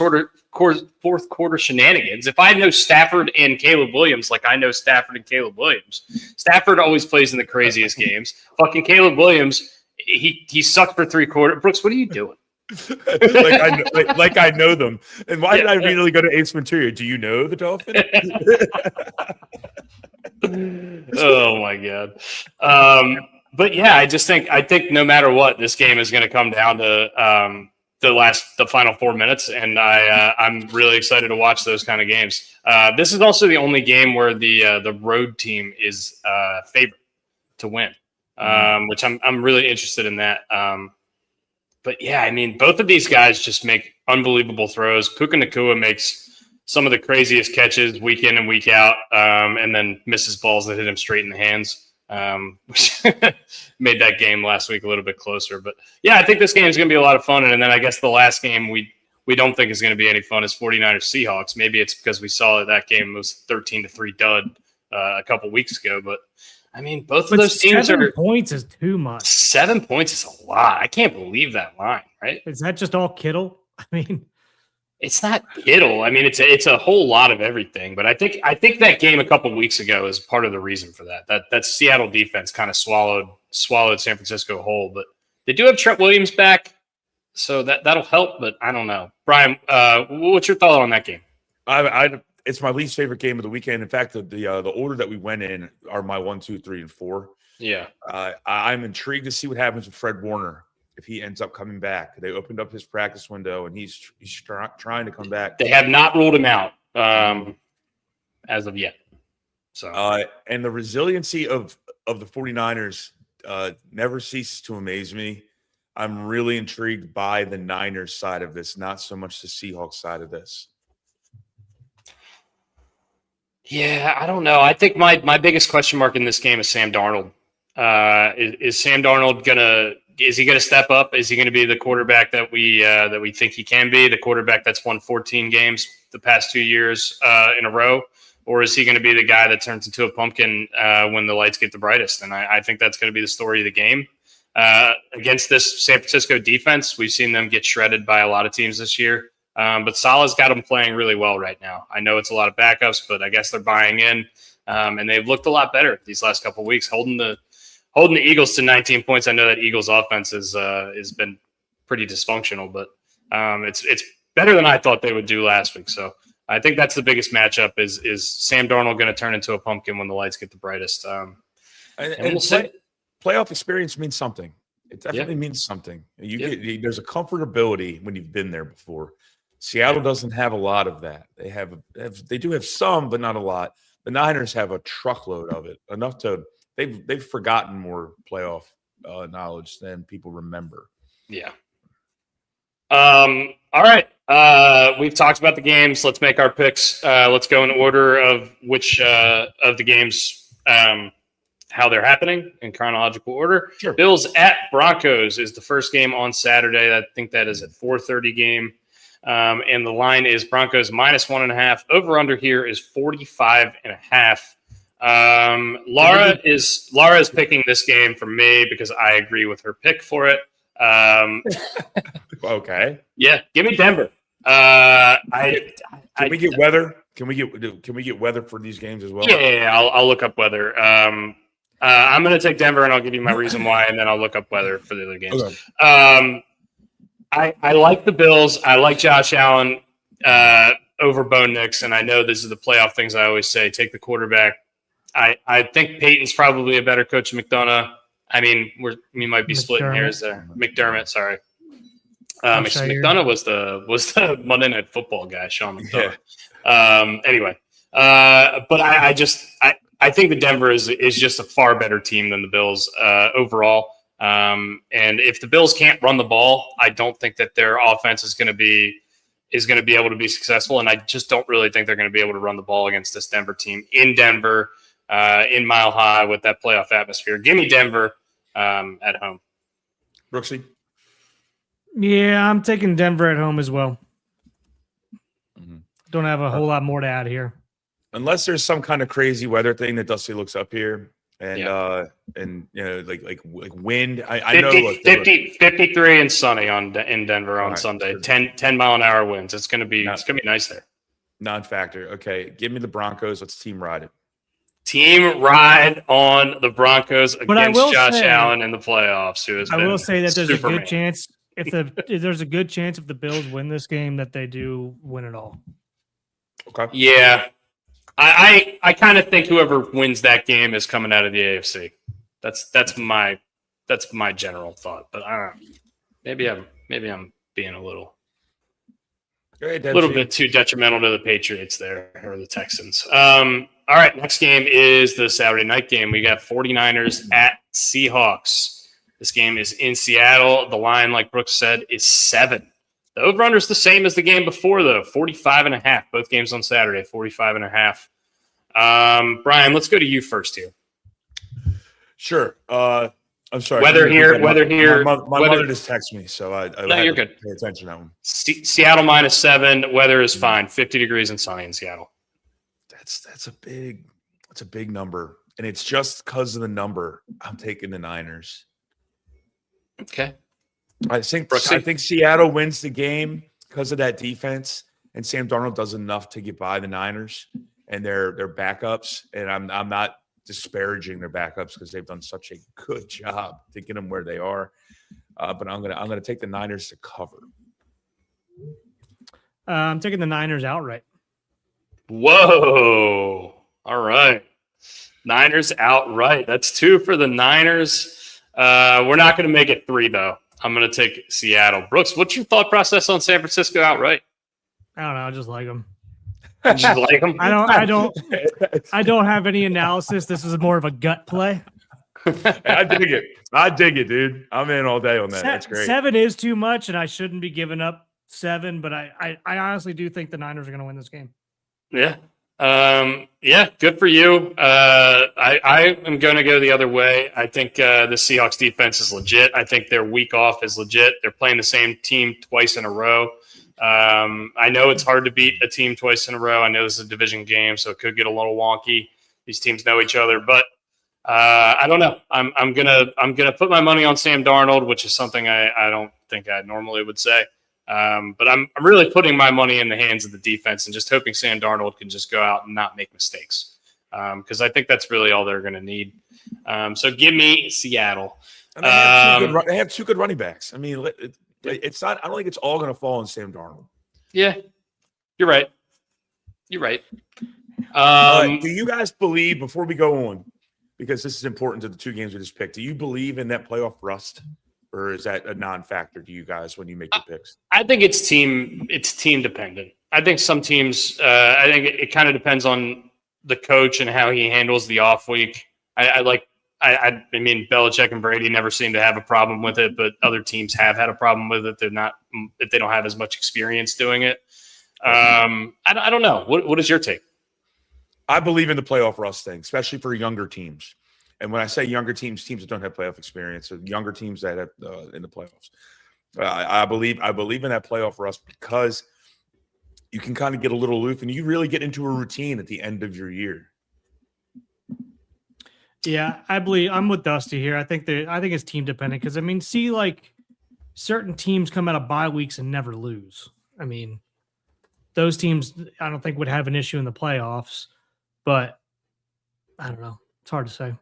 quarter shenanigans. If I know Stafford and Caleb Williams like I know Stafford and Caleb Williams, Stafford always plays in the craziest games. Fucking Caleb Williams, he sucked for 3 quarters. Brooks, what are you doing? like I know them. And why did I immediately go to Ace Ventura? Do you know the Dolphin? Oh my god. But yeah, I think no matter what, this game is going to come down to the final 4 minutes, and I'm really excited to watch those kind of games. This is also the only game where the road team is favored to win, which I'm really interested in that. But yeah, I mean, both of these guys just make unbelievable throws. Puka Nacua makes some of the craziest catches week in and week out, and then misses balls that hit him straight in the hands, which made that game last week a little bit closer. But yeah, I think this game is going to be a lot of fun. And then I guess the last game we don't think is going to be any fun is 49ers Seahawks. Maybe it's because we saw that game was 13-3 dud a couple weeks ago, but I mean, both of those teams 7 points is too much. 7 points is a lot. I can't believe that line, right? Is that just all Kittle? I mean, it's not Kittle. I mean, it's a whole lot of everything. But I think that game a couple weeks ago is part of the reason for that. That Seattle defense kind of swallowed San Francisco whole. But they do have Trent Williams back, so that'll help. But I don't know, Brian. What's your thought on that game? It's my least favorite game of the weekend. In fact, the order that we went in are my 1, 2, 3, and 4. Yeah. I'm intrigued to see what happens with Fred Warner if he ends up coming back. They opened up his practice window, and he's trying to come back. They have not ruled him out as of yet. So and the resiliency of the 49ers never ceases to amaze me. I'm really intrigued by the Niners side of this, not so much the Seahawks side of this. Yeah, I don't know. I think my biggest question mark in this game is Sam Darnold. Is Sam Darnold is he gonna step up? Is he gonna be the quarterback that we think he can be? The quarterback that's won 14 games the past 2 years in a row, or is he gonna be the guy that turns into a pumpkin when the lights get the brightest? And I think that's gonna be the story of the game. Against this San Francisco defense, we've seen them get shredded by a lot of teams this year. But Salah's got them playing really well right now. I know it's a lot of backups, but I guess they're buying in, and they've looked a lot better these last couple of weeks, holding the Eagles to 19 points. I know that Eagles offense has been pretty dysfunctional, but it's better than I thought they would do last week. So I think that's the biggest matchup is Sam Darnold going to turn into a pumpkin when the lights get the brightest. And we'll see. Playoff experience means something. It definitely means something. There's a comfortability when you've been there before. Seattle doesn't have a lot of that. They do have some, but not a lot. The Niners have a truckload of it, enough to they've forgotten more playoff knowledge than people remember. Yeah. All right. We've talked about the games. Let's make our picks. Let's go in order of which of the games, how they're happening in chronological order. Sure. Bills at Broncos is the first game on Saturday. I think that is at 4:30 game. And the line is Broncos -1.5. Over under here is 45.5. Laura is picking this game for me because I agree with her pick for it. Okay. Yeah, give me Denver. Can we get weather? Can we get weather for these games as well? Yeah, I'll look up weather. I'm going to take Denver, and I'll give you my reason why, and then I'll look up weather for the other games. Okay. I like the Bills. I like Josh Allen over Bo Nix, and I know this is the playoff things I always say. Take the quarterback. I think Peyton's probably a better coach than McDonough. I mean, we might be splitting hairs there. McDermott, sorry. McDonough was the Monday Night Football guy, Sean McDonough. Yeah. Anyway, but I think the Denver is just a far better team than the Bills overall. And if the Bills can't run the ball, I don't think that their offense is going to be able to be successful. And I just don't really think they're going to be able to run the ball against this Denver team in Denver, in Mile High with that playoff atmosphere. Give me Denver at home. Brooksy? Yeah, I'm taking Denver at home as well. Mm-hmm. Don't have a whole lot more to add here. Unless there's some kind of crazy weather thing that Dusty looks up here. And you know, like wind. I know 53 and sunny in Denver on Sunday. Sure. 10 mile an hour winds. It's gonna be nice there. Non-factor. Okay, give me the Broncos. Let's team ride it. Team ride on the Broncos against Josh Allen in the playoffs. I will say that there's a good chance if there's a good chance if the Bills win this game that they do win it all. Okay. Yeah. I kind of think whoever wins that game is coming out of the AFC. That's my general thought. But I don't know. Maybe I'm being a little bit too detrimental to the Patriots there, or the Texans. All right, next game is the Saturday night game. We got 49ers at Seahawks. This game is in Seattle. The line, like Brooks said, is 7. The over-under is the same as the game before, though, 45.5. Both games on Saturday, 45.5. Brian, let's go to you first here. Sure. I'm sorry. My mother just texted me, so I you're good. Pay attention to that one. Seattle -7. Weather is fine. 50 degrees and sunny in Seattle. That's a big number, and it's just because of the number. I'm taking the Niners. Okay. I think Seattle wins the game because of that defense, and Sam Darnold does enough to get by the Niners and their backups. And I'm not disparaging their backups because they've done such a good job to get them where they are. But I'm gonna take the Niners to cover. I'm taking the Niners outright. Whoa. All right. Niners outright. That's 2 for the Niners. We're not going to make it 3, though. I'm going to take Seattle. Brooks, what's your thought process on San Francisco outright? I don't know. I just like them. Just like them? I don't have any analysis. This is more of a gut play. I dig it, dude. I'm in all day on that. That's great. 7 is too much, and I shouldn't be giving up 7, but I honestly do think the Niners are going to win this game. Yeah. Yeah, good for you. I am going to go the other way. I think the Seahawks defense is legit. I think their week off is legit. They're playing the same team twice in a row. I know it's hard to beat a team twice in a row. I know this is a division game, so it could get a little wonky. These teams know each other, but I don't know. I'm gonna put my money on Sam Darnold, which is something I don't think I normally would say. But I'm really putting my money in the hands of the defense and just hoping Sam Darnold can just go out and not make mistakes. Because I think that's really all they're going to need. So give me Seattle. And they have 2 good running backs. I mean, it's not. I don't think it's all going to fall on Sam Darnold. Yeah, you're right. Do you guys believe, before we go on, because this is important to the 2 games we just picked, do you believe in that playoff rust? Or is that a non-factor to you guys when you make your picks? I think it's team dependent. I think some teams. I think it kind of depends on the coach and how he handles the off week. I mean, Belichick and Brady never seem to have a problem with it, but other teams have had a problem with it. They don't have as much experience doing it. I don't know. What is your take? I believe in the playoff rust thing, especially for younger teams. And when I say younger teams that don't have playoff experience, or younger teams that have in the playoffs, I believe in that playoff rust because you can kind of get a little aloof and you really get into a routine at the end of your year. Yeah, I'm with Dusty here. I think it's team dependent because see, like certain teams come out of bye weeks and never lose. I mean, those teams I don't think would have an issue in the playoffs, but I don't know. It's hard to say.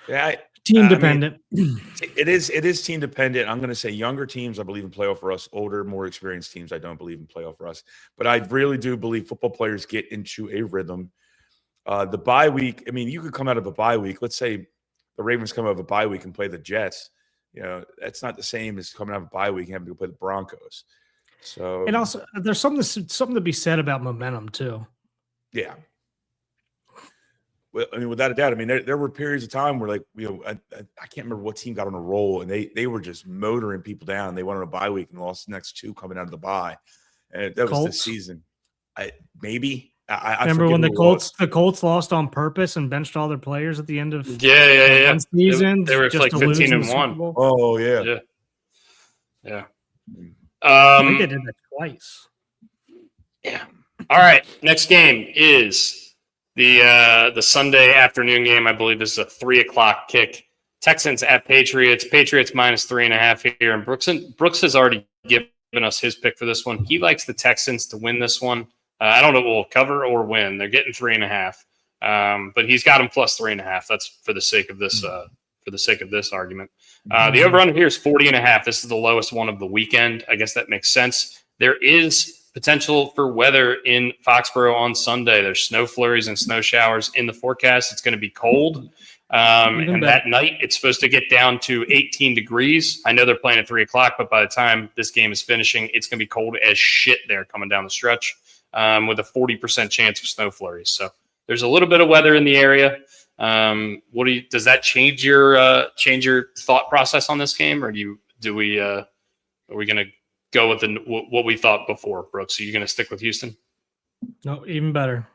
Yeah, team dependent. It is team dependent. I'm going to say younger teams, I believe in playoff for us. Older, more experienced teams, I don't believe in playoff for us. But I really do believe football players get into a rhythm. The bye week, I mean, you could come out of a bye week. Let's say the Ravens come out of a bye week and play the Jets. That's not the same as coming out of a bye week and having to play the Broncos. So, and also, there's something to be said about momentum too. Yeah. Well, I mean, without a doubt. I mean, there were periods of time where, like, I can't remember what team got on a roll, and they were just motoring people down. They went on a bye week and lost the next 2 coming out of the bye. And that was the season. I remember when the Colts lost on purpose and benched all their players at the end of one season. They were like 15-1. Oh yeah. I think they did that twice. Yeah. All right. Next game is the Sunday afternoon game. I believe this is a 3:00 kick. Texans at Patriots. Patriots -3.5 here. And Brooks has already given us his pick for this one. He likes the Texans to win this one. I don't know if we'll cover or win. They're getting 3.5. But he's got them +3.5. That's for the sake of this for the sake of this argument. The over-under here is 40.5. This is the lowest one of the weekend. I guess that makes sense. There is potential for weather in Foxborough on Sunday. There's snow flurries and snow showers in the forecast. It's going to be cold. And that night, it's supposed to get down to 18 degrees. I know they're playing at 3 o'clock, but by the time this game is finishing, it's going to be cold as shit there coming down the stretch with a 40% chance of snow flurries. So there's a little bit of weather in the area. Does that change your thought process on this game, or are we going to go with what we thought before, Brooks? Are you going to stick with Houston? No, even better.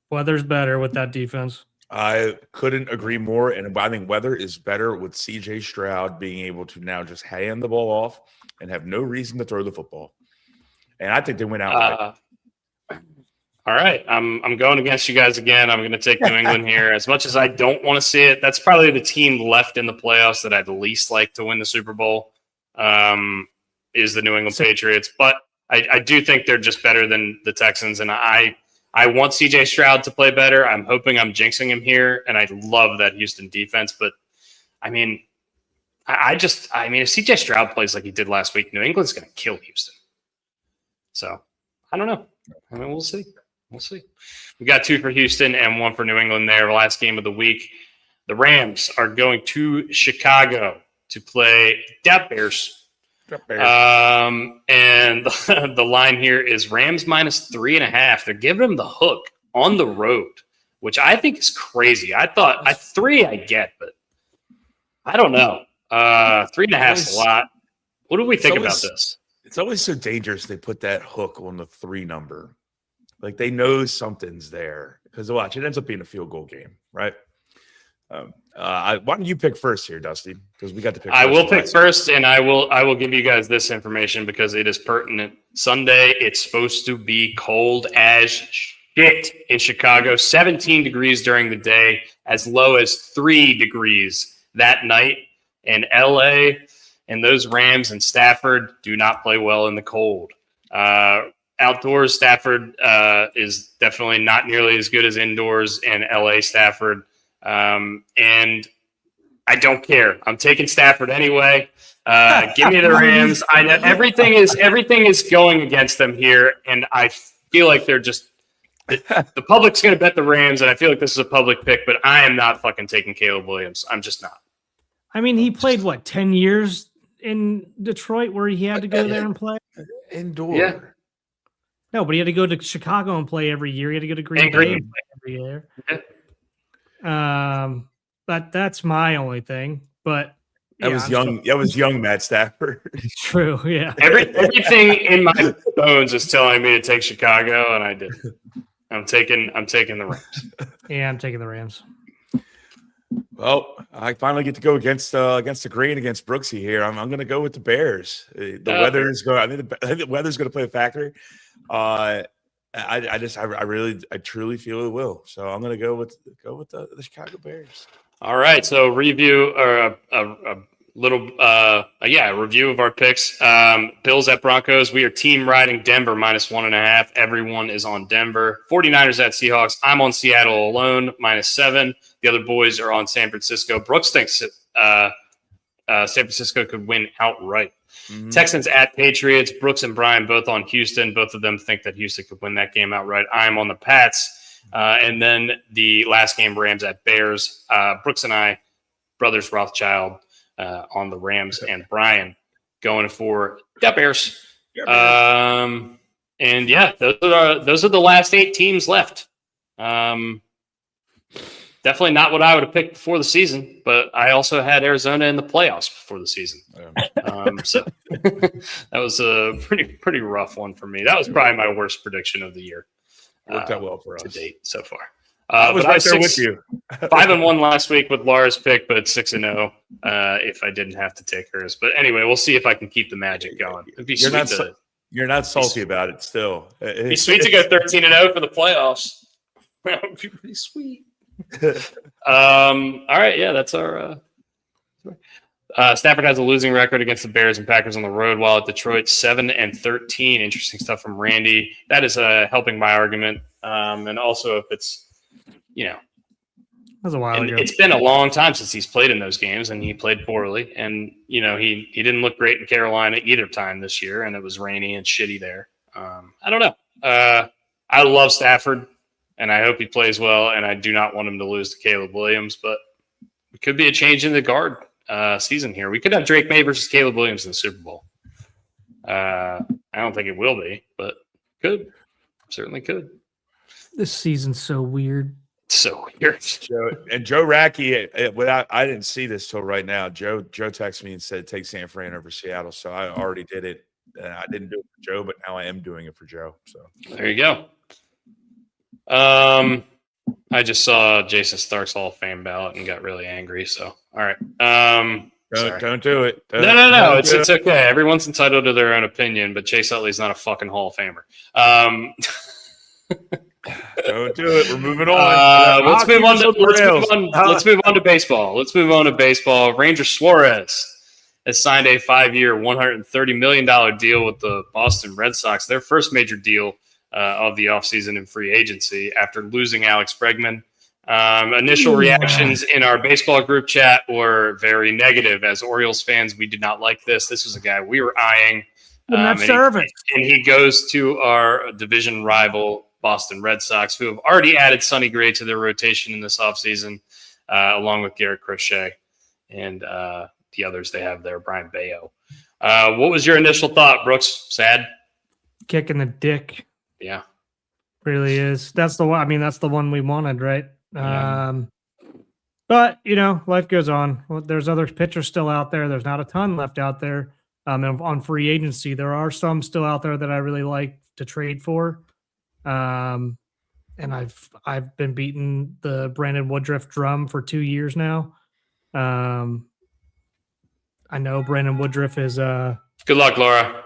Weather's better with that defense. I couldn't agree more, and I think weather is better with C.J. Stroud being able to now just hand the ball off and have no reason to throw the football. And I think they went out. All right, I'm going against you guys again. I'm going to take New England here. As much as I don't want to see it, that's probably the team left in the playoffs that I'd least like to win the Super Bowl. Is the New England Patriots, but I do think they're just better than the Texans, and I want CJ Stroud to play better. I'm hoping I'm jinxing him here, and I love that Houston defense, but I mean, if CJ Stroud plays like he did last week, New England's going to kill Houston. So I don't know. I mean, we'll see. We got 2 for Houston and 1 for New England there. Last game of the week, the Rams are going to Chicago to play the Bears. And the line here is Rams minus 3.5. They're giving them the hook on the road, which I think is crazy. I thought 3 I get, but I don't know. 3.5 is a lot. What do we think about this? It's always so dangerous they put that hook on the 3 number. Like they know something's there. Because watch, it ends up being a field goal game, right? Why don't you pick first here, Dusty? Because we got to pick. I will pick first, and I will give you guys this information because it is pertinent. Sunday, it's supposed to be cold as shit in Chicago. 17 degrees during the day, as low as 3 degrees that night. In LA, and those Rams and Stafford do not play well in the cold. Outdoors, Stafford is definitely not nearly as good as indoors, and LA Stafford. And I don't care. I'm taking Stafford anyway. Give me the Rams. I know everything is going against them here, and I feel like they're just the public's going to bet the Rams, and I feel like this is a public pick, but I am not fucking taking Caleb Williams. I'm just not. I mean, he played 10 years in Detroit where he had to go there and play indoor. Yeah. No, but he had to go to Chicago and play every year. He had to go to Green Bay and play every year. Yeah. But that's my only thing. But that was young. That was young Matt Stafford. It's true. Yeah. Everything in my bones is telling me to take Chicago, and I did. I'm taking the Rams. Yeah, I'm taking the Rams. Well, I finally get to go against the grain against Brooksy here. I'm going to go with the Bears. The weather is going. I think the weather's going to play a factor. I truly feel it will. So I'm going to go with the Chicago Bears. All right. So review or a review of our picks. Bills at Broncos. We are team riding Denver minus 1.5. Everyone is on Denver. 49ers at Seahawks. I'm on Seattle alone -7. The other boys are on San Francisco. Brooks thinks San Francisco could win outright. Mm-hmm. Texans at Patriots. Brooks and Brian both on Houston. Both of them think that Houston could win that game outright. I'm on the Pats. And then the last game, Rams at Bears. Brooks and I, brothers Rothschild, on the Rams, and Brian going for the Bears. And yeah, those are the last 8 teams left. Definitely not what I would have picked before the season, but I also had Arizona in the playoffs before the season. So that was a pretty rough one for me. That was probably my worst prediction of the year. Worked out well for us to date so far. I was right there with you. 5-1 last week with Laura's pick, but 6-0 if I didn't have to take hers. But anyway, we'll see if I can keep the magic going. It'd be you're not salty about it still. It'd be sweet to go 13-0 for the playoffs. That would be pretty sweet. All right, yeah, that's our Stafford has a losing record against the Bears and Packers on the road, while at Detroit 7-13. Interesting stuff from Randy. That is helping my argument. And also if it's was a while And ago. it's been a long time since he's played in those games, and he played poorly. And, he didn't look great in Carolina either time this year, and it was rainy and shitty there. I don't know. I love Stafford, and I hope he plays well, and I do not want him to lose to Caleb Williams, but it could be a change in the guard season here. We could have Drake May versus Caleb Williams in the Super Bowl. I don't think it will be, but could. Certainly could. This season's so weird. So weird. Joe Racky, I didn't see this till right now. Joe texted me and said take San Fran over Seattle, so I already did it. I didn't do it for Joe, but now I am doing it for Joe. So there you go. I just saw Jason Stark's Hall of Fame ballot and got really angry. So all right. Don't do it. No. It's okay. Everyone's entitled to their own opinion, but Chase Utley's not a fucking Hall of Famer. Don't do it. We're moving on. Let's move on to baseball. Ranger Suárez has signed a 5-year, $130 million deal with the Boston Red Sox, their first major deal of the offseason in free agency after losing Alex Bregman. Initial reactions in our baseball group chat were very negative. As Orioles fans, we did not like this. This was a guy we were eyeing. And he goes to our division rival, Boston Red Sox, who have already added Sonny Gray to their rotation in this offseason, along with Garrett Crochet and the others they have there, Brian Bayo. What was your initial thought, Brooks? Sad? Kick in the dick. Yeah. Really is. That's the one. I mean, that's the one we wanted, right? Yeah. But, life goes on. Well, there's other pitchers still out there. There's not a ton left out there. And on free agency, there are some still out there that I really like to trade for. And I've been beating the Brandon Woodruff drum for 2 years now. I know Brandon Woodruff is good luck, Laura.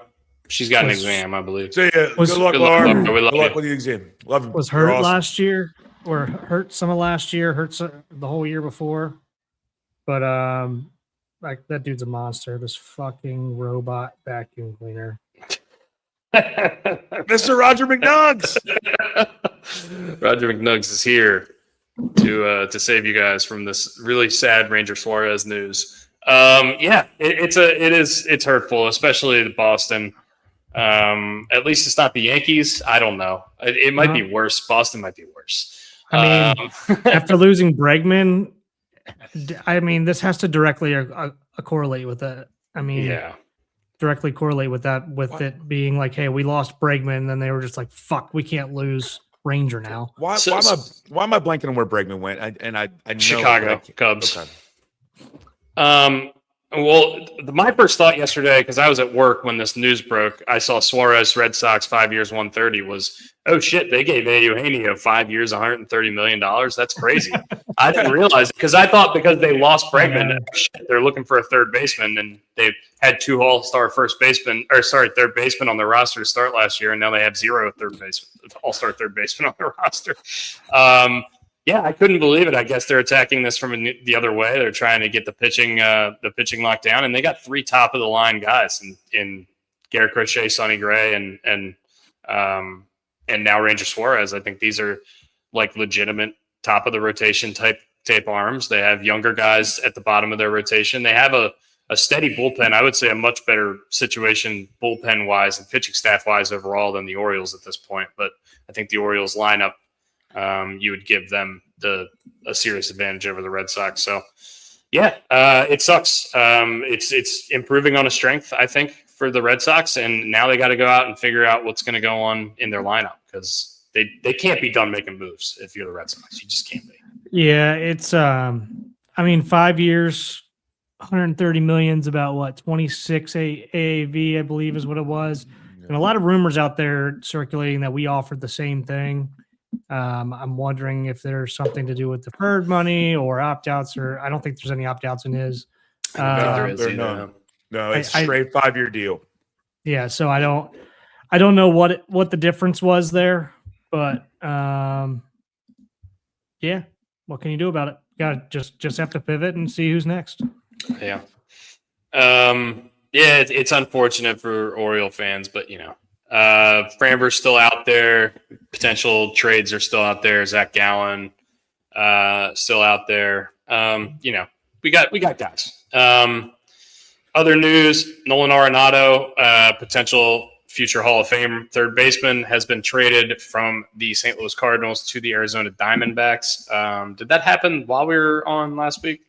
She's got an exam, I believe. See ya. Good luck, Laura. Good luck with the exam. Love him. Was hurt last year, or hurt some of last year, hurt the whole year before. But like that dude's a monster. This fucking robot vacuum cleaner. Mr. Roger McNuggets. Roger McNuggets is here to save you guys from this really sad Ranger Suárez news. It's hurtful, especially the Boston. At least it's not the Yankees. I don't know. It might be worse. Boston might be worse. I mean, after losing Bregman, this has to directly correlate with that. Directly correlate with that, with it being like, hey, we lost Bregman, and then they were just like, fuck, we can't lose Ranger now. Why am I blanking on where Bregman went? I know Chicago Cubs. Okay. Well, my first thought yesterday, because I was at work when this news broke, I saw Suarez, Red Sox, 5 years, 130 was, oh shit, they gave Eugenio 5 years, $130 million. That's crazy. I didn't realize it because I thought because they lost Bregman, they're looking for a third baseman, and they've had 2 all-star third baseman on their roster to start last year, and now they have 0 all-star third baseman on their roster. Yeah, I couldn't believe it. I guess they're attacking this from the other way. They're trying to get the pitching locked down, and they got 3 top of the line guys in Garrett Crochet, Sonny Gray, and now Ranger Suárez. I think these are like legitimate top of the rotation type arms. They have younger guys at the bottom of their rotation. They have a steady bullpen. I would say a much better situation bullpen wise and pitching staff wise overall than the Orioles at this point. But I think the Orioles lineup. You would give them a serious advantage over the Red Sox. So, yeah, it sucks. It's improving on a strength, I think, for the Red Sox, and now they got to go out and figure out what's going to go on in their lineup because they can't be done making moves if you're the Red Sox. You just can't be. Yeah, it's 5 years, 130 million is about what 26 AAV, I believe, is what it was, and a lot of rumors out there circulating that we offered the same thing. I'm wondering if there's something to do with deferred money or opt-outs, or I don't think there's any opt-outs in his. No, it's a straight 5-year deal. Yeah, so I don't know what the difference was there, but yeah, what can you do about it? Got to just have to pivot and see who's next. Yeah, it's unfortunate for Oriole fans, but Framber's still out there. Potential trades are still out there. Zach Gallen, still out there. We got guys. Other news: Nolan Arenado, potential future Hall of Fame third baseman, has been traded from the St. Louis Cardinals to the Arizona Diamondbacks. Did that happen while we were on last week?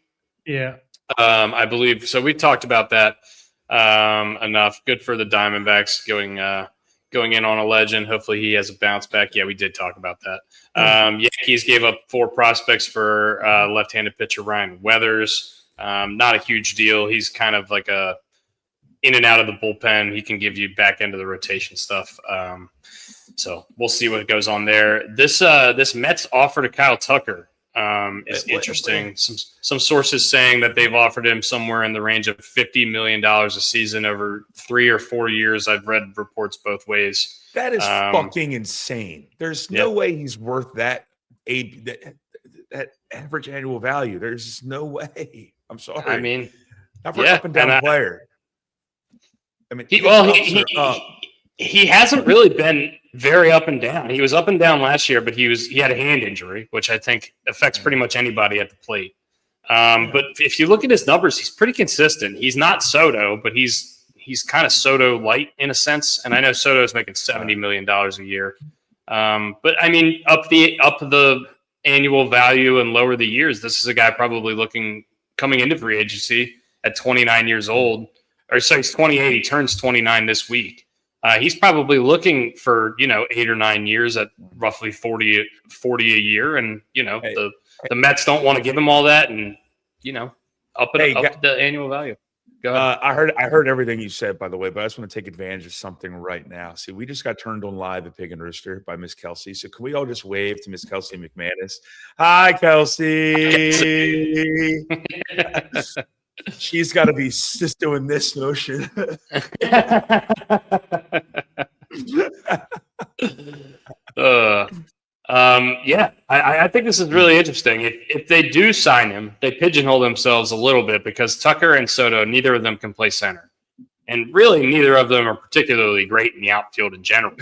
Yeah. I believe so. We talked about that enough. Good for the Diamondbacks going in on a legend. Hopefully he has a bounce back. Yeah, we did talk about that. Yankees gave up 4 prospects for left-handed pitcher Ryan Weathers. Not a huge deal. He's kind of like a in and out of the bullpen. He can give you back end of the rotation stuff. So we'll see what goes on there. This Mets offer to Kyle Tucker is interesting. Some sources saying that they've offered him somewhere in the range of $50 million a season over 3 or 4 years. I've read reports both ways. That is fucking insane. There's no way he's worth that average annual value. There's just no way. I'm sorry. I mean, not for an up and down player. I mean, he hasn't really been very up and down. He was up and down last year, but he had a hand injury, which I think affects pretty much anybody at the plate. But if you look at his numbers, he's pretty consistent. He's not Soto, but he's kind of Soto light in a sense. And I know Soto's making $70 million a year. But I mean, up the annual value and lower the years. This is a guy probably coming into free agency at 29 years old. Or so he's 28. He turns 29 this week. He's probably looking for 8 or 9 years at roughly 40 a year, and the Mets don't want to give him all that, and up the annual value. Go ahead. I heard everything you said, by the way, but I just want to take advantage of something right now. See, we just got turned on live at Pig and Rooster by Miss Kelsey. So can we all just wave to Miss Kelsey McManus? Hi, Kelsey. She's got to be just doing this motion. I think this is really interesting. If they do sign him, they pigeonhole themselves a little bit because Tucker and Soto, neither of them can play center. And really, neither of them are particularly great in the outfield in general.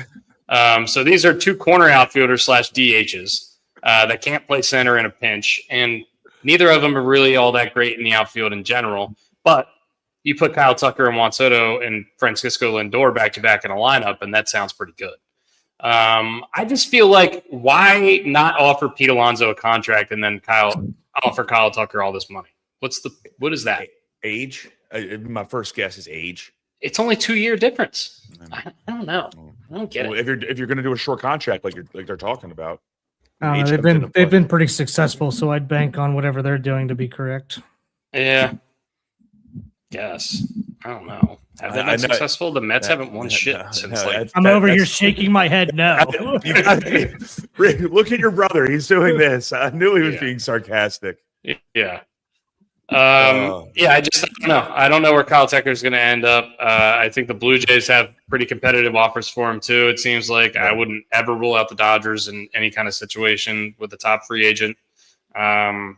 So these are 2 corner outfielders / DHs that can't play center in a pinch. And neither of them are really all that great in the outfield in general, but you put Kyle Tucker and Juan Soto and Francisco Lindor back-to-back in a lineup, and that sounds pretty good. I just feel like why not offer Pete Alonso a contract and then offer Kyle Tucker all this money? What is that? Age? My first guess is age. It's only 2-year difference. I don't know. I don't get it. If you're going to do a short contract like they're talking about. They've been pretty successful, so I'd bank on whatever they're doing to be correct. Yeah. Yes. I don't know. Have they been successful? The Mets haven't won shit since I'm over here shaking my head no. Look at your brother. He's doing this. I knew he was being sarcastic. Yeah. I don't know. I don't know where Kyle Tucker is going to end up. I think the Blue Jays have pretty competitive offers for him too. It seems like I wouldn't ever rule out the Dodgers in any kind of situation with the top free agent. I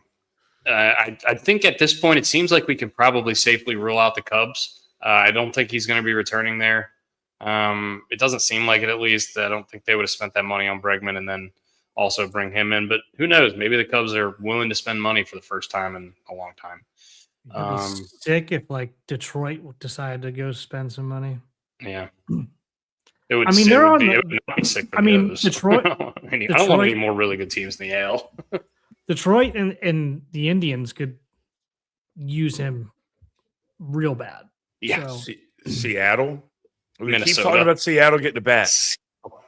think at this point it seems like we can probably safely rule out the Cubs. I don't think he's going to be returning there. It doesn't seem like it, at least. I don't think they would have spent that money on Bregman and then also bring him in. But who knows? Maybe the Cubs are willing to spend money for the first time in a long time. It'd be sick if Detroit decided to go spend some money. Yeah. It would be sick for those. Detroit. I don't want any more really good teams in the AL. Detroit and the Indians could use him real bad. Yeah. So, Seattle. We Minnesota. keep talking about Seattle getting a bat.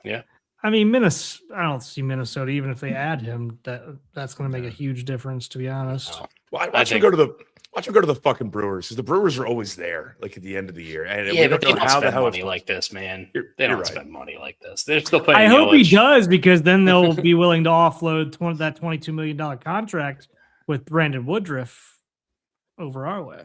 Yeah. I mean, Minnesota. I don't see Minnesota. Even if they add him, that's going to make a huge difference. To be honest, watch him go to the fucking Brewers, because the Brewers are always there, like at the end of the year. And yeah, but they don't spend money like this, man. They don't spend money like this. They're still playing. I hope he does, because then they'll be willing to offload that $22 million contract with Brandon Woodruff over our way.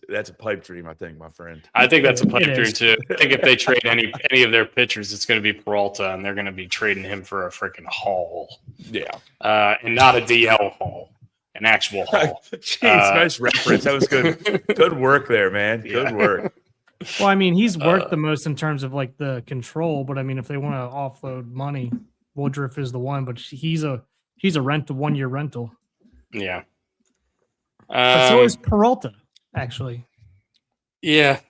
That's a pipe dream, I think, my friend. I think that's a pipe dream too. I think if they trade any of their pitchers, it's going to be Peralta, and they're going to be trading him for a freaking haul. Yeah. And not a DL haul, an actual haul. Jeez, nice reference. That was good. Good work there, man. Good work. Well, I mean, he's worked the most in terms of like the control, but I mean, if they want to offload money, Woodruff is the one, but he's He's a 1-year rental. Yeah. But so is Peralta, actually. Yeah.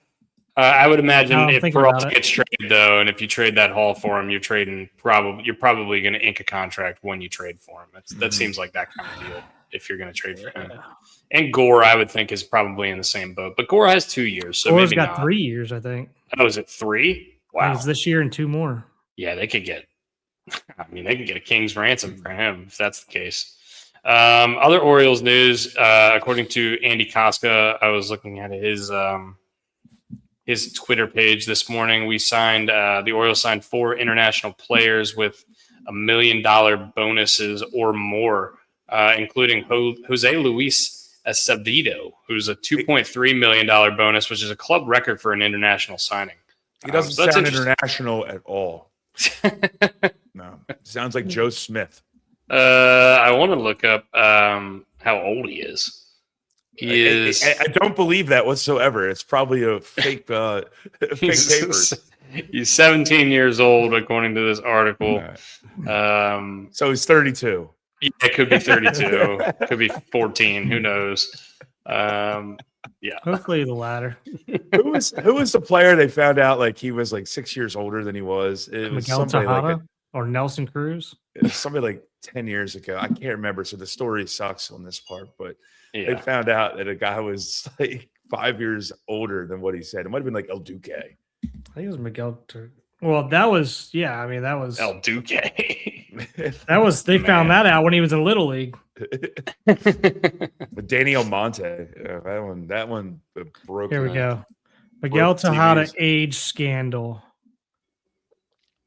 I would imagine Now I'm if thinking Peralta about it. gets traded, though, and if you trade that haul for him, you're probably going to ink a contract when you trade for him. That seems like that kind of deal if you're going to trade for him. And Gore, I would think, is probably in the same boat. But Gore has 2 years, so Gore's maybe got not. 3 years, I think. Oh, is it 3? I think Wow. it's this year and 2 more. Yeah, they could get a king's ransom for him if that's the case. Other Orioles news, according to Andy Koska, I was looking at his Twitter page this morning. The Orioles signed 4 international players with $1 million bonuses or more, including Jose Luis Acevedo, who's a $2.3 million bonus, which is a club record for an international signing. He doesn't sound international at all. No, sounds like Joe Smith. I want to look up how old he is. I don't believe that whatsoever. It's probably a fake paper. He's 17 years old, according to this article. Right. So he's 32. Yeah, it could be 32. Could be 14. Who knows? Yeah. Hopefully the latter. Who was the player they found out like he was like 6 years older than he was? It was Miguel somebody Tejada or Nelson Cruz. It was somebody like 10 years ago. I can't remember. So the story sucks on this part, but they found out that a guy was like 5 years older than what he said. It might have been like El Duque. I think it was Miguel. Well, that was that was El Duque. They found that out when he was in Little League. But Danny Almonte, that one broke. Here we go. Miguel Tejada age scandal.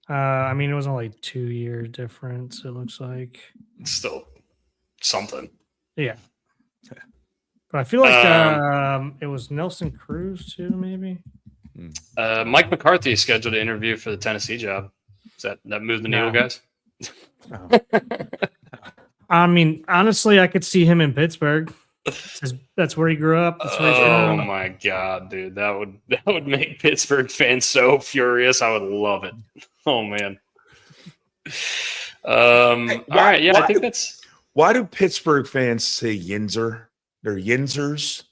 I mean, it was only 2 year difference. It looks like it's still something. Yeah, but I feel like it was Nelson Cruz too, maybe. Mike McCarthy is scheduled to interview for the Tennessee job. Does that move the needle, guys? I mean, honestly, I could see him in Pittsburgh. That's where he grew up. Oh my god, dude, that would make Pittsburgh fans so furious. I would love it. Oh man. All right, yeah, I think that's. Why do Pittsburgh fans say Yinzer? They're Yinzers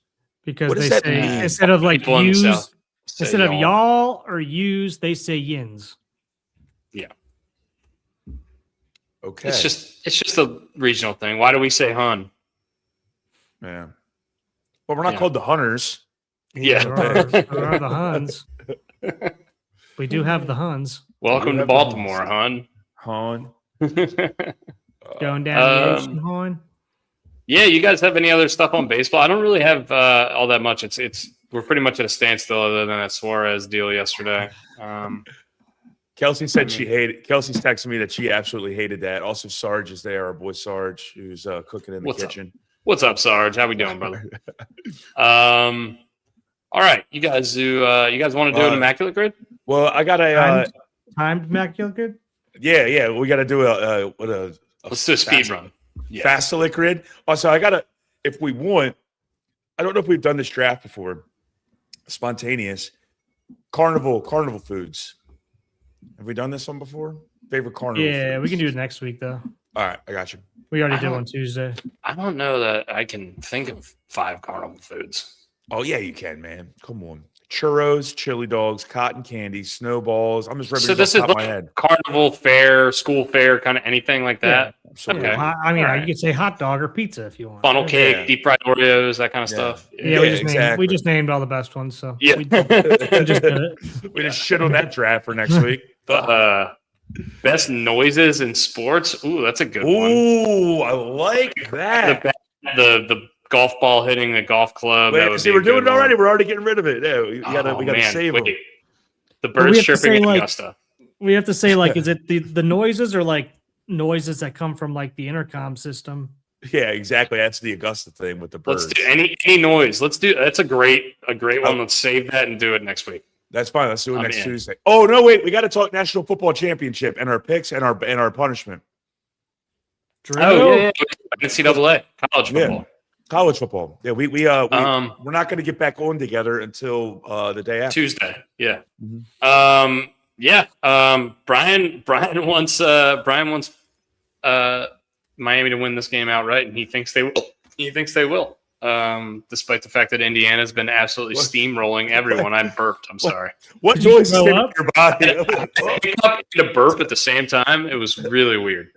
because they say instead of like use, instead of y'all or use, they say yins. Yeah. Okay. It's just a regional thing. Why do we say Hun? Yeah. Well, we're not called the Hunters. Yeah. There are the Huns. We do have the Huns. Welcome to Baltimore, Hun. Hun. Going down the ocean, Hun. Yeah, you guys have any other stuff on baseball? I don't really have all that much. We're pretty much at a standstill other than that Suarez deal yesterday. Kelsey said Kelsey's texting me that she absolutely hated that. Also, Sarge is there, our boy Sarge, who's cooking in the kitchen. What's up, Sarge? How we doing, brother? All right, you guys want to do an Immaculate Grid? Well, I got a timed Immaculate Grid. Yeah, we got to do let's do a speed run. Yeah. Fast Grid. Also, if we want, I don't know if we've done this draft before. Spontaneous carnival foods. Have we done this one before? Favorite carnival? Yeah, foods? we can do it next week though. All right, I got you. We already did one Tuesday. I don't know that I can think of 5 carnival foods. Oh yeah, you can, man. Come on. Churros, chili dogs, cotton candy, snowballs. I'm just ripping this is my head. Carnival fair, school fair, kind of anything like that. Yeah. Okay. I mean, you could say hot dog or pizza if you want. Funnel cake, deep fried Oreos, that kind of stuff. Yeah, we just named all the best ones. So yeah, we just did it. We just shit on that draft for next week. Best noises in sports. Ooh, that's a good one. Ooh, I like that. The golf ball hitting the golf club. Wait, see, we're doing it already. We're already getting rid of it. Yeah, we gotta save them. The birds chirping in Augusta. We have to say, like, is it the noises or like noises that come from like the intercom system? Yeah, exactly. That's the Augusta thing with the birds. Let's do any noise. Let's do. That's a great one. Let's save that and do it next week. That's fine. Let's do it next Tuesday. Oh no, wait. We got to talk National Football Championship and our picks and our punishment. Oh yeah. NCAA college football. Yeah. College football. Yeah, we're not going to get back on together until the day after Tuesday. Yeah. Mm-hmm. Brian wants Miami to win this game outright, and he thinks they will. He thinks they will. Despite the fact that Indiana's been absolutely steamrolling everyone. I burped. I'm sorry. What Did you noise throw came up? in your body? Hiccup and a burp at the same time. It was really weird.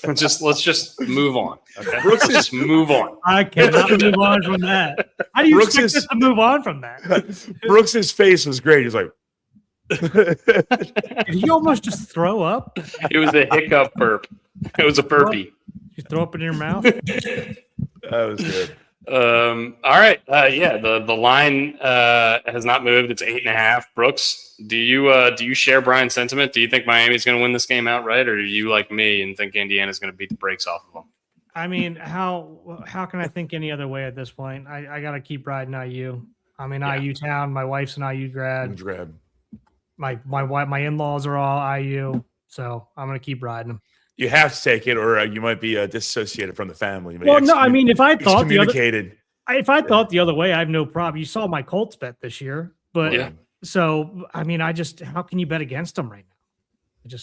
Let's just move on. Okay, Brooks let's just move on. I cannot move on from that. How do you Brooks expect is- us to move on from that? Brooks's face was great. He's like, Did you almost just throw up? It was a hiccup burp. It was a burpee. You throw up in your mouth? that was good. All right. Yeah. The line has not moved. It's 8.5. Brooks, do you share Brian's sentiment? Do you think Miami's going to win this game outright, or are you like me and think Indiana's going to beat the brakes off of them? I mean, how can I think any other way at this point? I got to keep riding IU. I'm in IU town. My wife's an IU grad. Grab. My wife, my in-laws are all IU, so I'm gonna keep riding them. You have to take it, or you might be dissociated from the family. You may Well, no, I mean, if I thought the other, excommunicated. thought the other way, I have no problem. You saw my Colts bet this year, but Yeah. so I mean, how can you bet against them right now?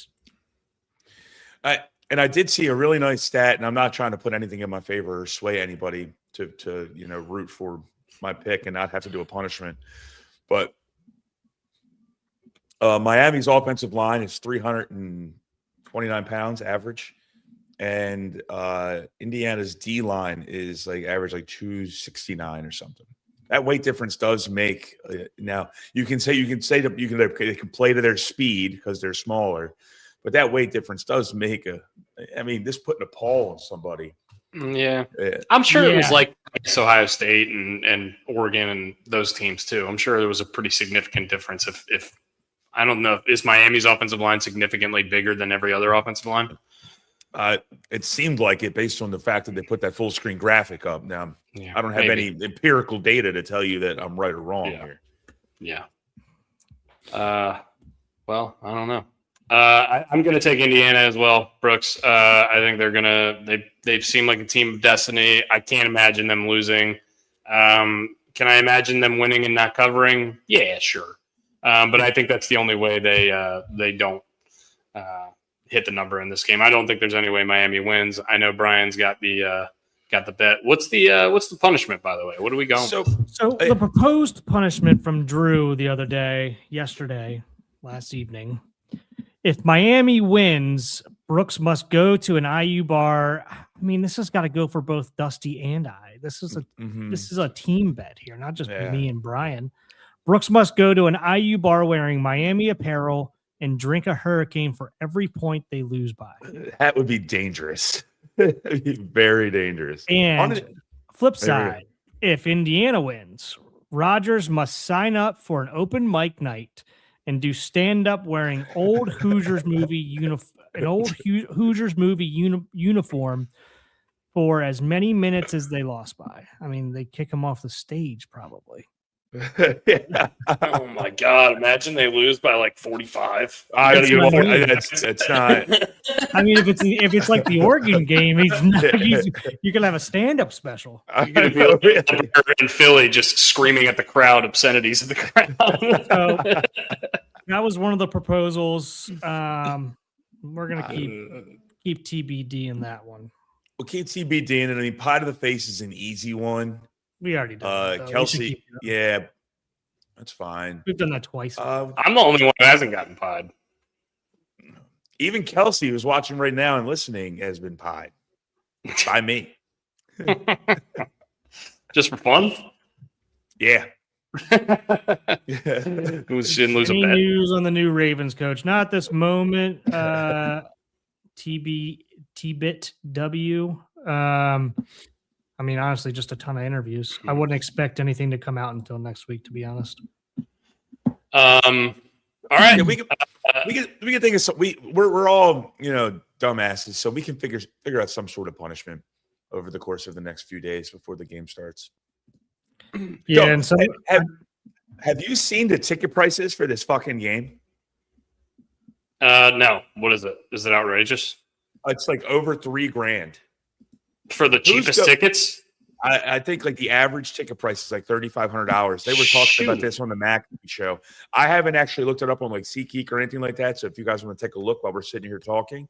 I did see a really nice stat, and I'm not trying to put anything in my favor or sway anybody to root for my pick and not have to do a punishment. But Miami's offensive line is 329 pounds average, and Indiana's D line is average 269 or something. That weight difference does make now you can say that they can play to their speed because they're smaller, but that weight difference does make this putting a pall on somebody. Yeah. I'm sure it was Yeah. like Ohio State and Oregon and those teams too. I'm sure there was a pretty significant difference. If I don't know, is Miami's offensive line significantly bigger than every other offensive line? It seemed like it based on the fact that they put that full screen graphic up. Now, Yeah, I don't have maybe. any empirical data to tell you that I'm right or wrong here. Yeah. Well, I don't know. I'm going to take Indiana as well, Brooks. I think they're going to – they've seemed like a team of destiny. I can't imagine them losing. Can I imagine them winning and not covering? Yeah, sure. But I think that's the only way they don't hit the number in this game. I don't think there's any way Miami wins. I know Brian's got the bet. What's the punishment, by the way? What are we going? So the proposed punishment from Drew last evening. If Miami wins, Brooks must go to an IU bar. I mean, this has got to go for both Dusty and I. This is a team bet here, not just me and Brian. Brooks must go to an IU bar wearing Miami apparel and drink a hurricane for every point they lose by. That would be dangerous. Very dangerous. And flip side, if Indiana wins, Rodgers must sign up for an open mic night and do stand up wearing old Hoosiers movie uniform for as many minutes as they lost by. I mean, they kick him off the stage probably. Oh my God! Imagine they lose by 45. That's not. I mean, if it's like the Oregon game, you can have a stand-up special. You're gonna be in Philly, just screaming at the crowd obscenities of the crowd. So that was one of the proposals. We're gonna keep TBD in that one. Well, keep TBD, and I mean, pie to the face is an easy one. We already done that, Kelsey, yeah, that's fine. We've done that twice. I'm the only one who hasn't gotten pied. Even Kelsey, who's watching right now and listening, has been pied by me. Just for fun? Yeah. Who shouldn't lose a Any bet? news on the new Ravens coach? Not at this moment. T-Bit W. I mean, honestly, just a ton of interviews. I wouldn't expect anything to come out until next week, to be honest. All right. Yeah, we can think of some. We're all dumbasses, so we can figure out some sort of punishment over the course of the next few days before the game starts. Yeah, Yo, and so have you seen the ticket prices for this fucking game? No. What is it? Is it outrageous? It's over $3,000 For the cheapest tickets? I think the average ticket price is $3,500. They were talking about this on the Mac show. I haven't actually looked it up on SeatGeek or anything like that. So if you guys want to take a look while we're sitting here talking,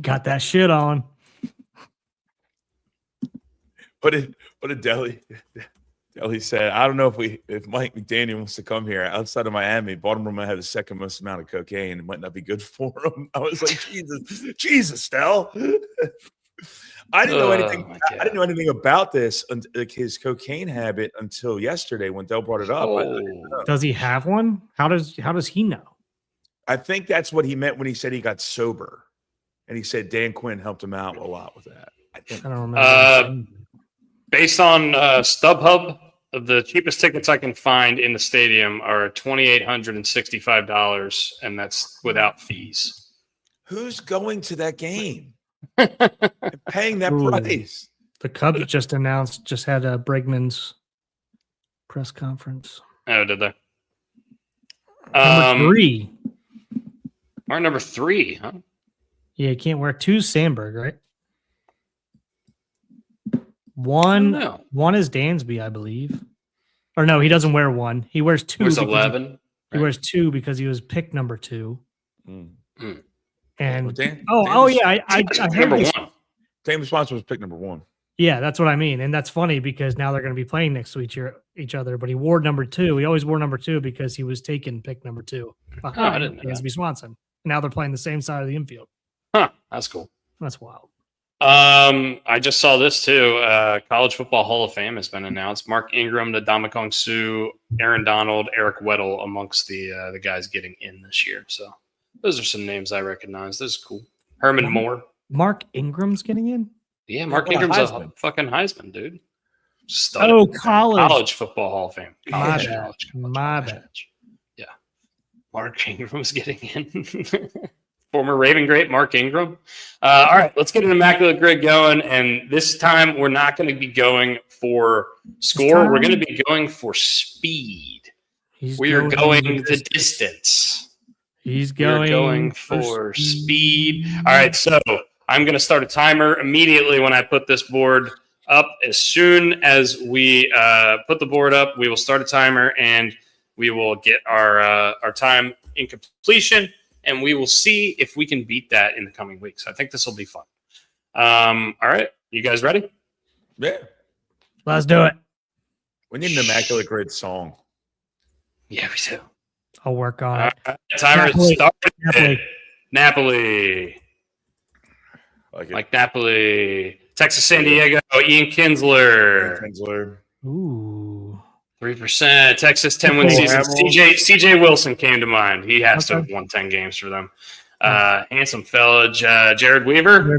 Got that shit on. But Deli said, I don't know if Mike McDaniel wants to come here outside of Miami. Baltimore might have the second most amount of cocaine. It might not be good for him. I was like, Jesus, Del. I didn't know anything. I didn't know anything about this, like his cocaine habit, until yesterday when Del brought it up. Does he have one? How does he know? I think that's what he meant when he said he got sober, and he said Dan Quinn helped him out a lot with that. I don't remember. Based on StubHub, the cheapest tickets I can find in the stadium are $2,865, and that's without fees. Who's going to that game? Paying that price? The Cubs just had Bregman's press conference. Oh, did they? Number 3. Or number 3, huh? Yeah, you can't wear 2 Sandberg, right? One is Dansby, I believe. Or no, he doesn't wear 1. He wears 2. Wears 11. He wears 2 because he was picked number 2. And I heard number 1. James Sponsor was pick number 1. Yeah, that's what I mean, and that's funny because now they're going to be playing next to each other. But he wore number 2. He always wore number 2 because he was taken pick number 2 behind Dansby Swanson. Now they're playing the same side of the infield. Huh? That's cool. That's wild. I just saw this too. College Football Hall of Fame has been announced. Mark Ingram, Ndamukong Suh, Aaron Donald, Eric Weddle amongst the guys getting in this year. So those are some names I recognize. This is cool. Herman Moore. Mark Ingram's getting in? Yeah, Mark Ingram's a fucking Heisman, dude. College Football Hall of Fame. My bad. Yeah. Mark Ingram's getting in. Former Raven great Mark Ingram. All right, let's get an immaculate grid going. And this time we're not going to be going for score. We're going to be going for speed. We are going the distance. He's going for speed. All right, so I'm going to start a timer immediately when I put this board up. As soon as we put the board up, we will start a timer and we will get our time in completion. And we will see if we can beat that in the coming weeks. I think this will be fun. All right. You guys ready? Yeah. Let's do it. We need an immaculate grid song. Yeah, we do. I'll work on it. Timer started. Napoli. Like Napoli. Texas, San Diego. Ian Kinsler. Ooh. 3%. Texas 10-win season. CJ Wilson came to mind. He has to have won 10 games for them. Handsome fella. Jared Weaver.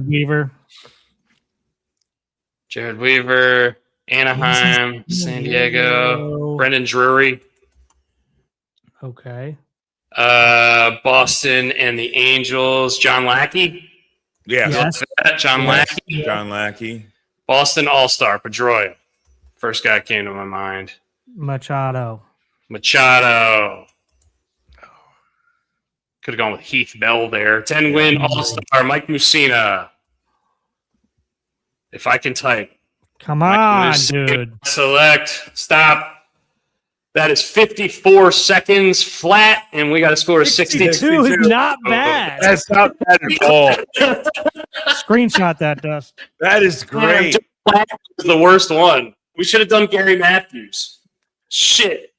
Anaheim. San Diego. Brendan Drury. Okay. Boston and the Angels. John Lackey. Yes. John Lackey. John Lackey. Boston All-Star. Pedroia. First guy came to my mind. Machado. Could have gone with Heath Bell there. 10-win All-Star Mike Mussina. If I can type. Come on, dude. Select. Stop. That is 54 seconds flat, and we got to score a 62. Is not bad. That's not bad at all. Screenshot that, Dust. That is great. Flat is the worst one. We should have done Gary Matthews. Shit.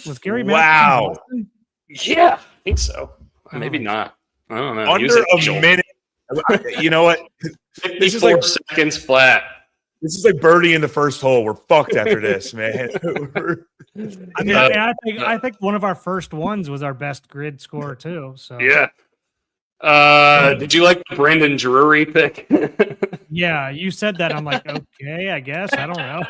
Was Gary Wow. Matthews? Yeah, I think so. Maybe not. I don't know. Under a minute. You know what? 54 seconds flat. This is like birdie in the first hole. We're fucked after this, man. I think one of our first ones was our best grid score too. So yeah. Did you like the Brandon Drury pick? Yeah, you said that. I'm like, okay, I guess. I don't know.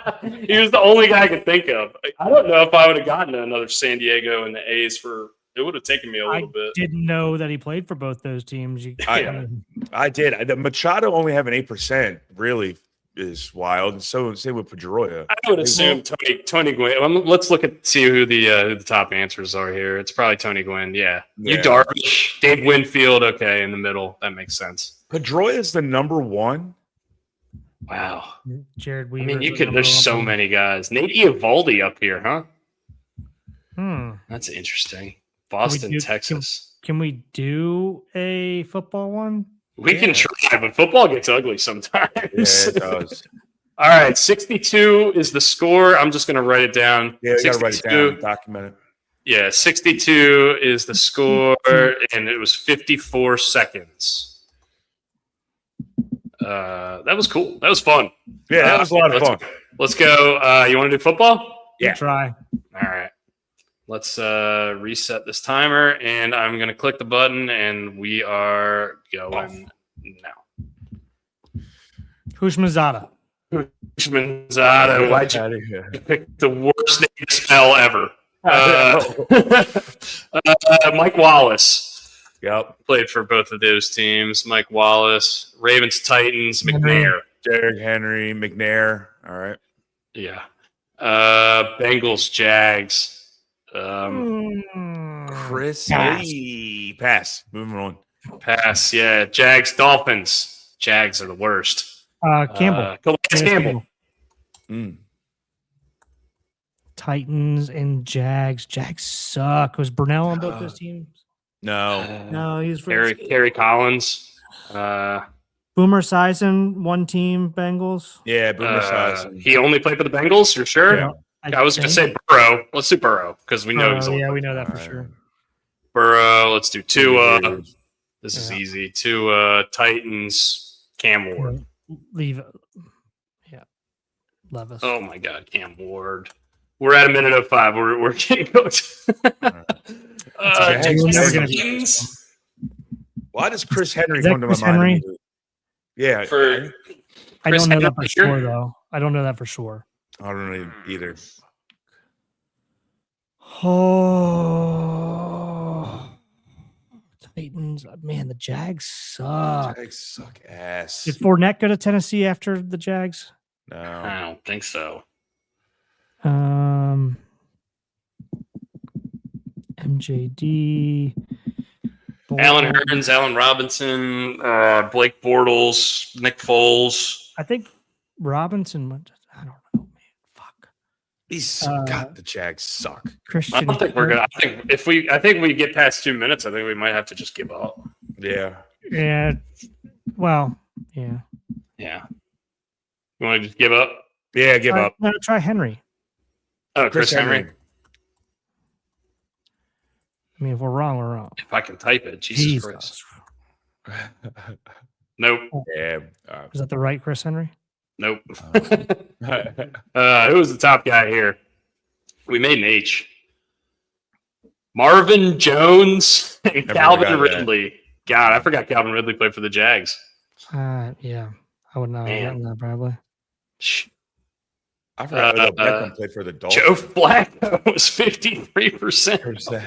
He was the only guy I could think of. I don't know if I would have gotten another San Diego and the A's for. It would have taken me a little bit. Didn't know that he played for both those teams. I did. The Machado only having 8% really is wild. And so same with Pedroia. I would assume Tony Gwynn. Let's see who the top answers are here. It's probably Tony Gwynn. Yeah. You Darvish, Dave Winfield. Okay, in the middle. That makes sense. Pedroia is the number 1. Wow. Jared Weaver. I mean, there's so many guys. Nate Eovaldi up here, huh? That's interesting. Boston, Texas. Can we do a football one? We can try, but football gets ugly sometimes. Yeah, it does. All right, 62 is the score. I'm just going to write it down. Yeah, you got to write it 62. down, document it. Yeah, 62 is the score, and it was 54 seconds. That was cool. That was fun. Yeah, that was a lot of fun. Let's go. You want to do football? Yeah. Try. All right. Let's reset this timer, and I'm going to click the button, and we are going now. Hushmanzada. Hushmanzada. Why'd you pick the worst name to spell ever? Mike Wallace. Yep. Played for both of those teams. Mike Wallace. Ravens, Titans, McNair. Derrick Henry, McNair. All right. Yeah. Bengals, Jags. Chris Pass. Lee. Pass. Moving on. Pass. Yeah. Jags, Dolphins. Jags are the worst. Campbell. Campbell. Titans and Jags. Jags suck. Was Brunell on both those teams? No. No, he's for Kerry Collins. Boomer Esiason, one team, Bengals. Yeah, Boomer Esiason. He only played for the Bengals. You're sure? Yeah. I was going to say Burrow. Let's do Burrow because we know he's. Yeah, we know that for sure. Burrow. Let's do Tua. This is easy. Tua, Titans, Cam Ward. Leave it. Yeah. Levis. Oh my God, Cam Ward. We're at a minute 05. We're getting cooked. Why does Chris Henry Is that come to my Chris mind? Henry? Yeah. I don't know that for sure, though. I don't know that for sure. I don't know either. Oh, Titans. Man, the Jags suck. Jags suck ass. Did Fournette go to Tennessee after the Jags? No. I don't think so. MJD. Alan Hearns, Allen Robinson, Blake Bortles, Nick Foles. I think Robinson went. I don't know, man. Fuck. God, the Jags suck. Christian. I don't think we're gonna. I think we get past 2 minutes. I think we might have to just give up. Yeah. Yeah. Well, yeah. Yeah. You want to just give up? Yeah, give up. No, try Henry. Oh, Chris Henry. I mean, if we're wrong, we're wrong. If I can type it, Jesus Christ. Nope. Yeah. Is that the right Chris Henry? Nope. Who was the top guy here? We made an H. Marvin Jones and Calvin Ridley. God, I forgot Calvin Ridley played for the Jags. Yeah. I would not have gotten that probably. I forgot Beckham played for the Dolphins. Joe Flacco was 53%.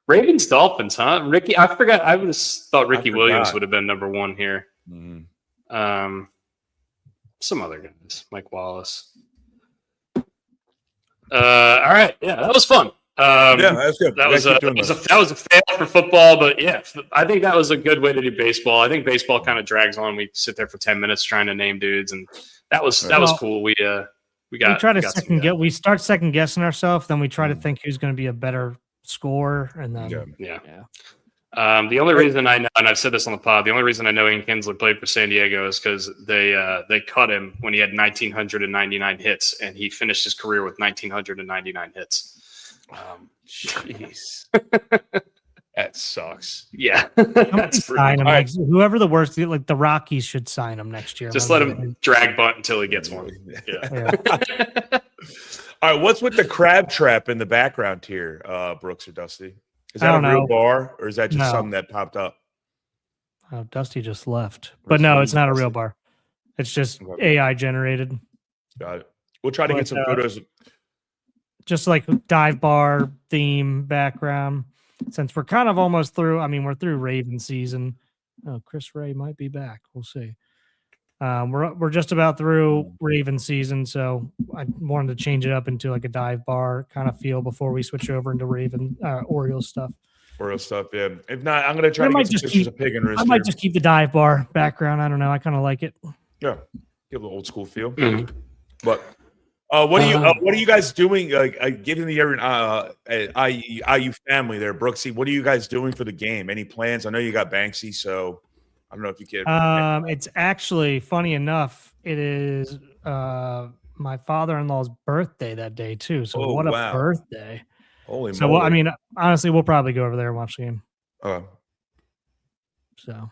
Ravens, Dolphins, huh? Ricky, I forgot. I would have thought Ricky Williams would have been number one here. Mm-hmm. Some other guys, Mike Wallace. All right, yeah, that was fun. Yeah, that's good. That was a fail for football, but yeah, I think that was a good way to do baseball. I think baseball kind of drags on. We sit there for 10 minutes trying to name dudes, and that was cool. We start second guessing ourselves, then we try to think who's going to be a better scorer, and then the only reason I know, and I've said this on the pod, the only reason I know Ian Kinsler played for San Diego is because they cut him when he had 1,999 hits, and he finished his career with 1,999 hits. Jeez. That sucks. Yeah. That's sign him. Like, whoever the worst, like the Rockies should sign him next year. Just let him drag butt until he gets one. Yeah. All right, what's with the crab trap in the background here, Brooks or Dusty? Is that a real bar, or is that just something that popped up? Oh, Dusty just left. But no, it's not a real bar. It's just AI generated. Got it. We'll try to get some photos. Just like dive bar theme background. Since we're kind of almost through, I mean, we're through Raven season. Oh, Chris Ray might be back. We'll see. We're just about through Raven season, so I wanted to change it up into like a dive bar kind of feel before we switch over into Raven Orioles stuff. Orioles stuff, yeah. If not, I'm going to try to get some pictures of Pig and Wrist. I might just keep the dive bar background. I don't know. I kind of like it. Yeah, give a little old school feel. Mm-hmm. But what are you guys doing? Given the IU family there, Brooksy, what are you guys doing for the game? Any plans? I know you got Banksy, so I don't know if you can. It's actually funny enough. It is my father-in-law's birthday that day too. So Oh, what a wow. birthday! Holy So moly. well, I mean, honestly, we'll probably go over there and watch the game. So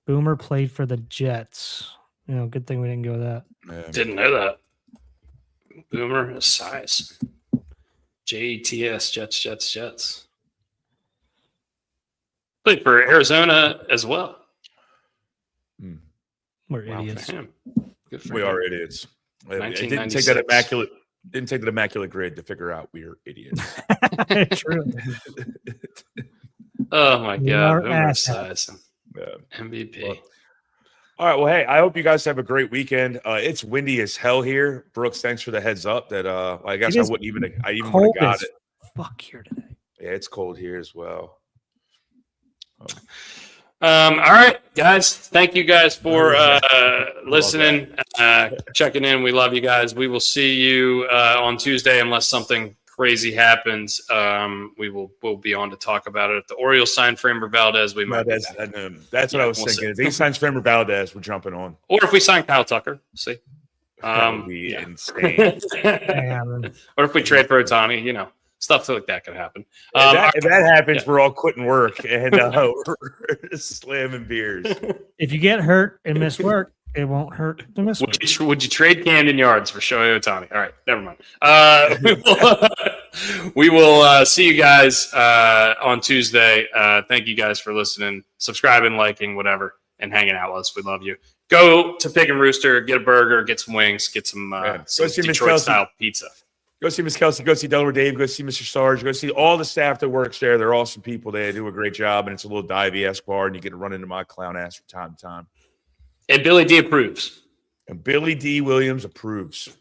Boomer played for the Jets. Good thing we didn't go with that. Yeah. Didn't know that. Boomer size. JETS, Jets. Played for Arizona as well. We're Wow, idiots. for him. Good for We him. are idiots. It didn't 1996. take that immaculate grade to figure out we are idiots. True. Oh my We God, are Boomer assholes. size. Yeah. MVP. Well, all right. Well, hey, I hope you guys have a great weekend. It's windy as hell here. Brooks, thanks for the heads up. That I guess It I is wouldn't even. I even would Cold have got as it. fuck here today. Yeah, it's cold here as well. All right, guys. Thank you guys for listening, checking in. We love you guys. We will see you on Tuesday unless something crazy happens. We'll be on to talk about it. If the Orioles sign Framber Valdez, we might. That's what I was we'll thinking. see. If he signs Framber Valdez, we're jumping on. Or if we sign Kyle Tucker, see. That would be insane. Or if we trade for Ohtani, stuff like that could happen. If that happens, we're all quitting work and we're slamming beers. If you get hurt and miss work, it won't hurt to miss work. Would you trade Camden Yards for Shohei Ohtani? All right, never mind. We will see you guys on Tuesday. Thank you guys for listening, subscribing, liking, whatever, and hanging out with us. We love you. Go to Pig and Rooster, get a burger, get some wings, get some Detroit-style pizza. Go see Miss Kelsey. Go see Delaware Dave. Go see Mr. Sarge. Go see all the staff that works there. They're awesome people. They do a great job, and it's a little divey-esque bar, and you get to run into my clown ass from time to time. And Billy D approves. And Billy D. Williams approves.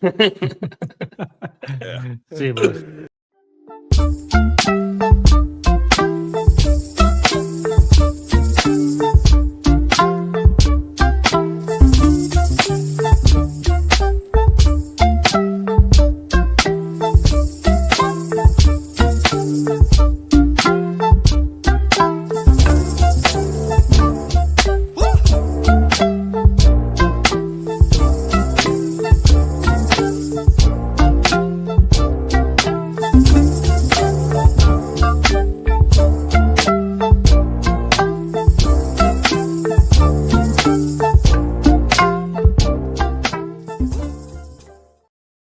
See you, boys.